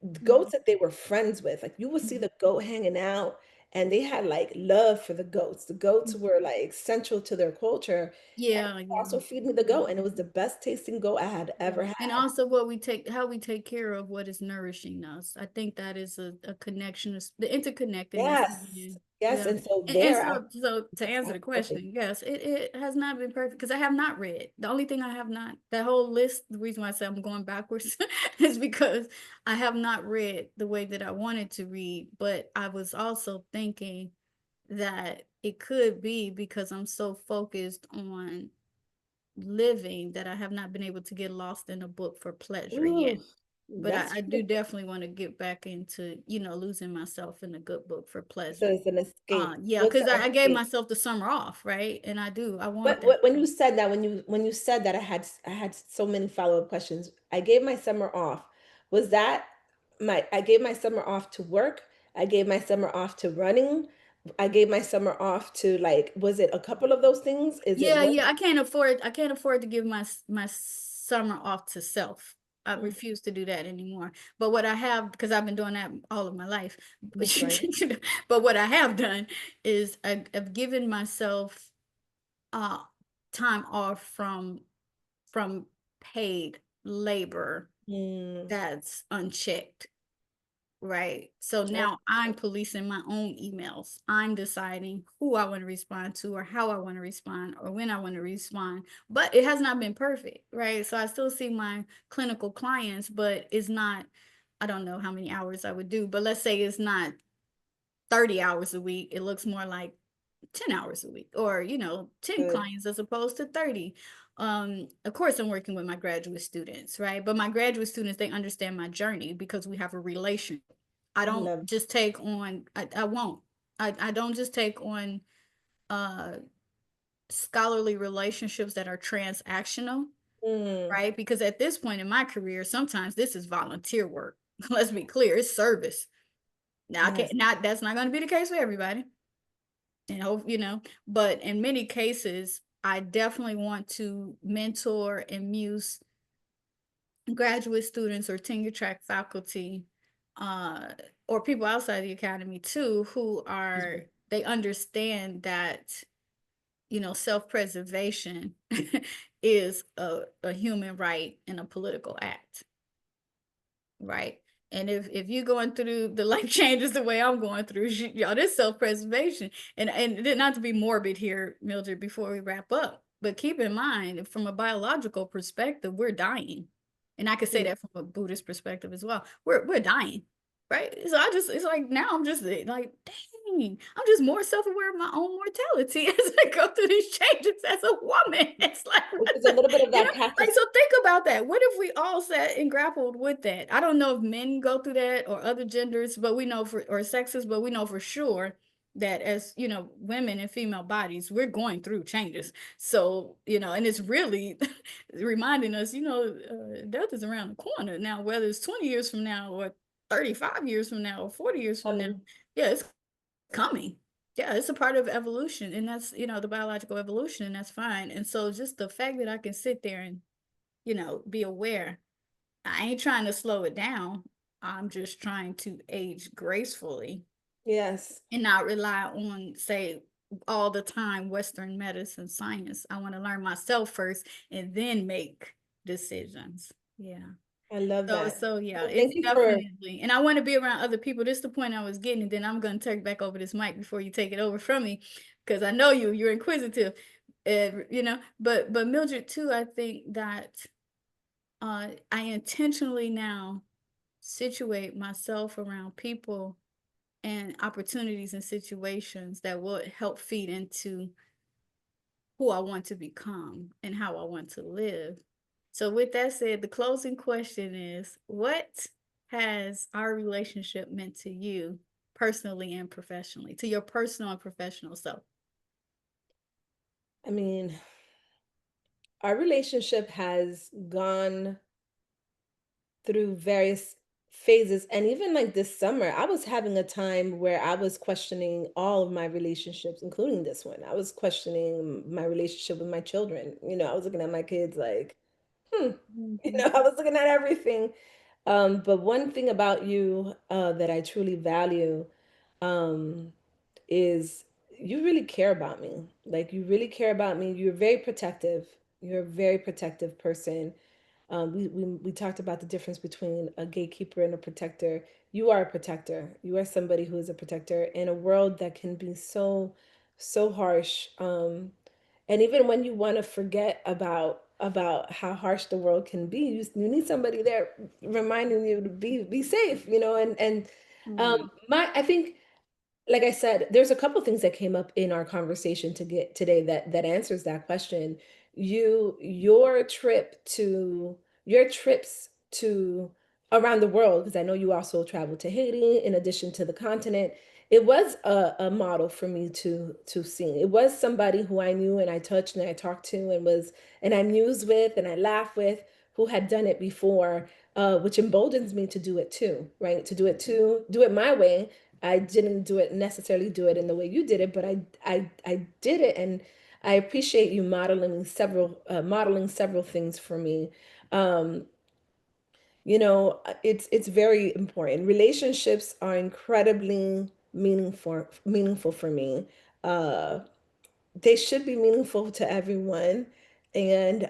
[SPEAKER 1] Mm.
[SPEAKER 2] goats that they were friends with. Like you would see
[SPEAKER 1] Mm.
[SPEAKER 2] the goat hanging out and they had like love for the goats. The goats
[SPEAKER 1] Mm.
[SPEAKER 2] were like central to their culture. And
[SPEAKER 1] Yeah,
[SPEAKER 2] they
[SPEAKER 1] yeah.
[SPEAKER 2] also feed me the
[SPEAKER 1] Yeah.
[SPEAKER 2] goat and it was the best tasting goat I had
[SPEAKER 1] Yeah.
[SPEAKER 2] ever
[SPEAKER 1] And
[SPEAKER 2] had.
[SPEAKER 1] also how we take care of what is nourishing us. I think that is a connection, the interconnectedness
[SPEAKER 2] Yes.
[SPEAKER 1] again.
[SPEAKER 2] Yes.
[SPEAKER 1] Yeah.
[SPEAKER 2] And so
[SPEAKER 1] And
[SPEAKER 2] there
[SPEAKER 1] so to answer the
[SPEAKER 2] I
[SPEAKER 1] question, yes, it has not been perfect because I have not read. The only thing I have not, that whole list, the reason why I say I'm going backwards is because I have not read the way that I wanted to read. But I was also thinking that it could be because I'm so focused on living that I have not been able to get lost in a book for pleasure yet.
[SPEAKER 2] ooh,
[SPEAKER 1] But
[SPEAKER 2] rest
[SPEAKER 1] I
[SPEAKER 2] for
[SPEAKER 1] do
[SPEAKER 2] the
[SPEAKER 1] definitely want to get back into, losing myself in a good book for
[SPEAKER 2] so
[SPEAKER 1] pleasure.
[SPEAKER 2] it's an escape.
[SPEAKER 1] Yeah,
[SPEAKER 2] Books
[SPEAKER 1] because
[SPEAKER 2] are
[SPEAKER 1] I gave
[SPEAKER 2] escape.
[SPEAKER 1] myself the summer off, right? And I want
[SPEAKER 2] But
[SPEAKER 1] that.
[SPEAKER 2] when you said that, when you said that, I had so many follow-up questions. I gave my summer off. Was that I gave my summer off to work? I gave my summer off to running. I gave my summer off to, like, was it a couple of those things? Is it
[SPEAKER 1] Yeah,
[SPEAKER 2] one?
[SPEAKER 1] yeah, I can't afford to give my summer off to self. I
[SPEAKER 2] Mm,
[SPEAKER 1] refuse to do that anymore. But what I have, because I've been doing that all of my life,
[SPEAKER 2] that's right.
[SPEAKER 1] but what I have done is I've given myself uh time off from paid labor
[SPEAKER 2] Mm,
[SPEAKER 1] that's unchecked. Right. So
[SPEAKER 2] yep,
[SPEAKER 1] now I'm policing my own emails. I'm deciding who I want to respond to or how I want to respond or when I want to respond. But it has not been perfect, right? So I still see my clinical clients, but it's not, I don't know how many hours I would do, but let's say it's not 30 hours a week. It looks more like 10 hours a week or 10
[SPEAKER 2] good.
[SPEAKER 1] clients as opposed to 30. Of course I'm working with my graduate students, right? But my graduate students, they understand my journey because we have a relation. I
[SPEAKER 2] I
[SPEAKER 1] don't
[SPEAKER 2] love.
[SPEAKER 1] just take on, I won't, I don't just take on uh scholarly relationships that are transactional,
[SPEAKER 2] Mm,
[SPEAKER 1] right? Because at this point in my career, sometimes this is volunteer work. Let's be clear, it's service. Now I
[SPEAKER 2] yes.
[SPEAKER 1] can't, not that's not going to be the case for everybody, and hope but in many cases I definitely want to mentor and muse graduate students or tenure track faculty, uh or people outside the academy too, who are,
[SPEAKER 2] Mhm.
[SPEAKER 1] they understand that self-preservation is a human right and a political act, right? And if you're going through the life changes the way I'm going through, y'all, this self-preservation. And not to be morbid here, Mildred, before we wrap up, but keep in mind, from a biological perspective, we're dying. And I could say
[SPEAKER 2] Mm,
[SPEAKER 1] that from a Buddhist perspective as well. We're dying, right? So it's like now I'm just like, dang, I'm just more self-aware of my own mortality as I go through these changes as a woman. It's like,
[SPEAKER 2] which
[SPEAKER 1] what
[SPEAKER 2] is a
[SPEAKER 1] the,
[SPEAKER 2] little bit of
[SPEAKER 1] you know,
[SPEAKER 2] that
[SPEAKER 1] like,
[SPEAKER 2] cactus.
[SPEAKER 1] so think about that. What if we all sat and grappled with that? I don't know if men go through that or other genders, but we know or sexes, but we know for sure that as women and female bodies, we're going through changes. So and it's really reminding us, death is around the corner now, whether it's 20 years from now or 35 years from now or 40 years from now. Yeah, it's coming. Yeah, it's a part of evolution, and that's the biological evolution, and that's fine. And so just the fact that I can sit there and be aware. I ain't trying to slow it down. I'm just trying to age gracefully
[SPEAKER 2] Yes,
[SPEAKER 1] and not rely on, say, all the time Western medicine science. I want to learn myself first and then make decisions. Yeah.
[SPEAKER 2] I love
[SPEAKER 1] So
[SPEAKER 2] that.
[SPEAKER 1] so yeah,
[SPEAKER 2] Well,
[SPEAKER 1] it's
[SPEAKER 2] thank you for.
[SPEAKER 1] definitely, and I want to be around other people. This is the point I was getting, and then I'm gonna take back over this mic before you take it over from me, because I know you're inquisitive, But Mildred too, I think that I intentionally now situate myself around people and opportunities and situations that will help feed into who I want to become and how I want to live. So, with that said, the closing question is, what has our relationship meant to you personally and professionally, to your personal and professional self?
[SPEAKER 2] I mean, our relationship has gone through various phases. And even like this summer, I was having a time where I was questioning all of my relationships, including this one. I was questioning my relationship with my children. I was looking at my kids like, hmm,
[SPEAKER 1] Mhm.
[SPEAKER 2] I was looking at everything. But one thing about you that I truly value um, is you really care about me. Like, you really care about me. You're very protective. You're a very protective person. We talked about the difference between a gatekeeper and a protector. You are a protector. You are somebody who is a protector in a world that can be so, so harsh. And even when you want to forget about how harsh the world can be, you need somebody there reminding you to be safe. And
[SPEAKER 1] Mm.
[SPEAKER 2] my I think, like I said, there's a couple things that came up in our conversation to get today that answers that question. Your your trips to around the world, because I know you also traveled to Haiti in addition to the continent. It was a model for me to see. It was somebody who I knew and I touched and I talked to and I mused with and I laughed with, who had done it before, which emboldens me to do it too, right? To do it too, do it my way, I didn't do it necessarily do it in the way you did it, but I did it, and I appreciate you modeling several things for me. Um, it's very important. Relationships are incredibly meaningful for me. Uh, they should be meaningful to everyone. And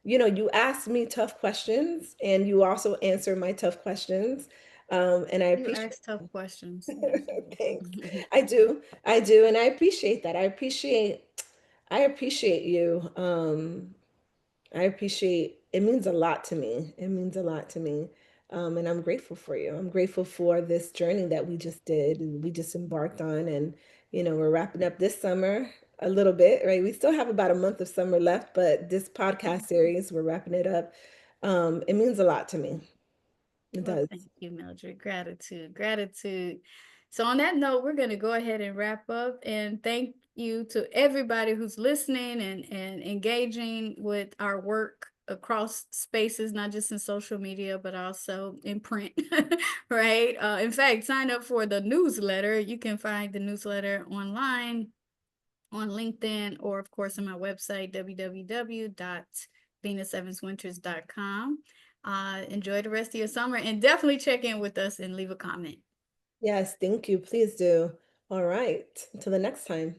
[SPEAKER 2] you ask me tough questions, and you also answer my tough questions. And I
[SPEAKER 1] You
[SPEAKER 2] appreciate
[SPEAKER 1] ask tough questions.
[SPEAKER 2] Thanks. I do, and I appreciate that. I appreciate you. I appreciate it means a lot to me. It means a lot to me. And I'm grateful for you. I'm grateful for this journey that we just did and we just embarked on. And, we're wrapping up this summer a little bit, right? We still have about a month of summer left, but this podcast series, we're wrapping it up. It means a lot to me. It
[SPEAKER 1] Well,
[SPEAKER 2] does.
[SPEAKER 1] thank you, Mildred. Gratitude, gratitude. So, on that note, we're going to go ahead and wrap up. And thank you to everybody who's listening and engaging with our work across spaces, not just in social media, but also in print, right? In fact, sign up for the newsletter. You can find the newsletter online on LinkedIn, or of course on my website, www.venusevanswinters.com. Enjoy the rest of your summer and definitely check in with us and leave a comment.
[SPEAKER 2] Yes, thank you. Please do. All right. Until the next time.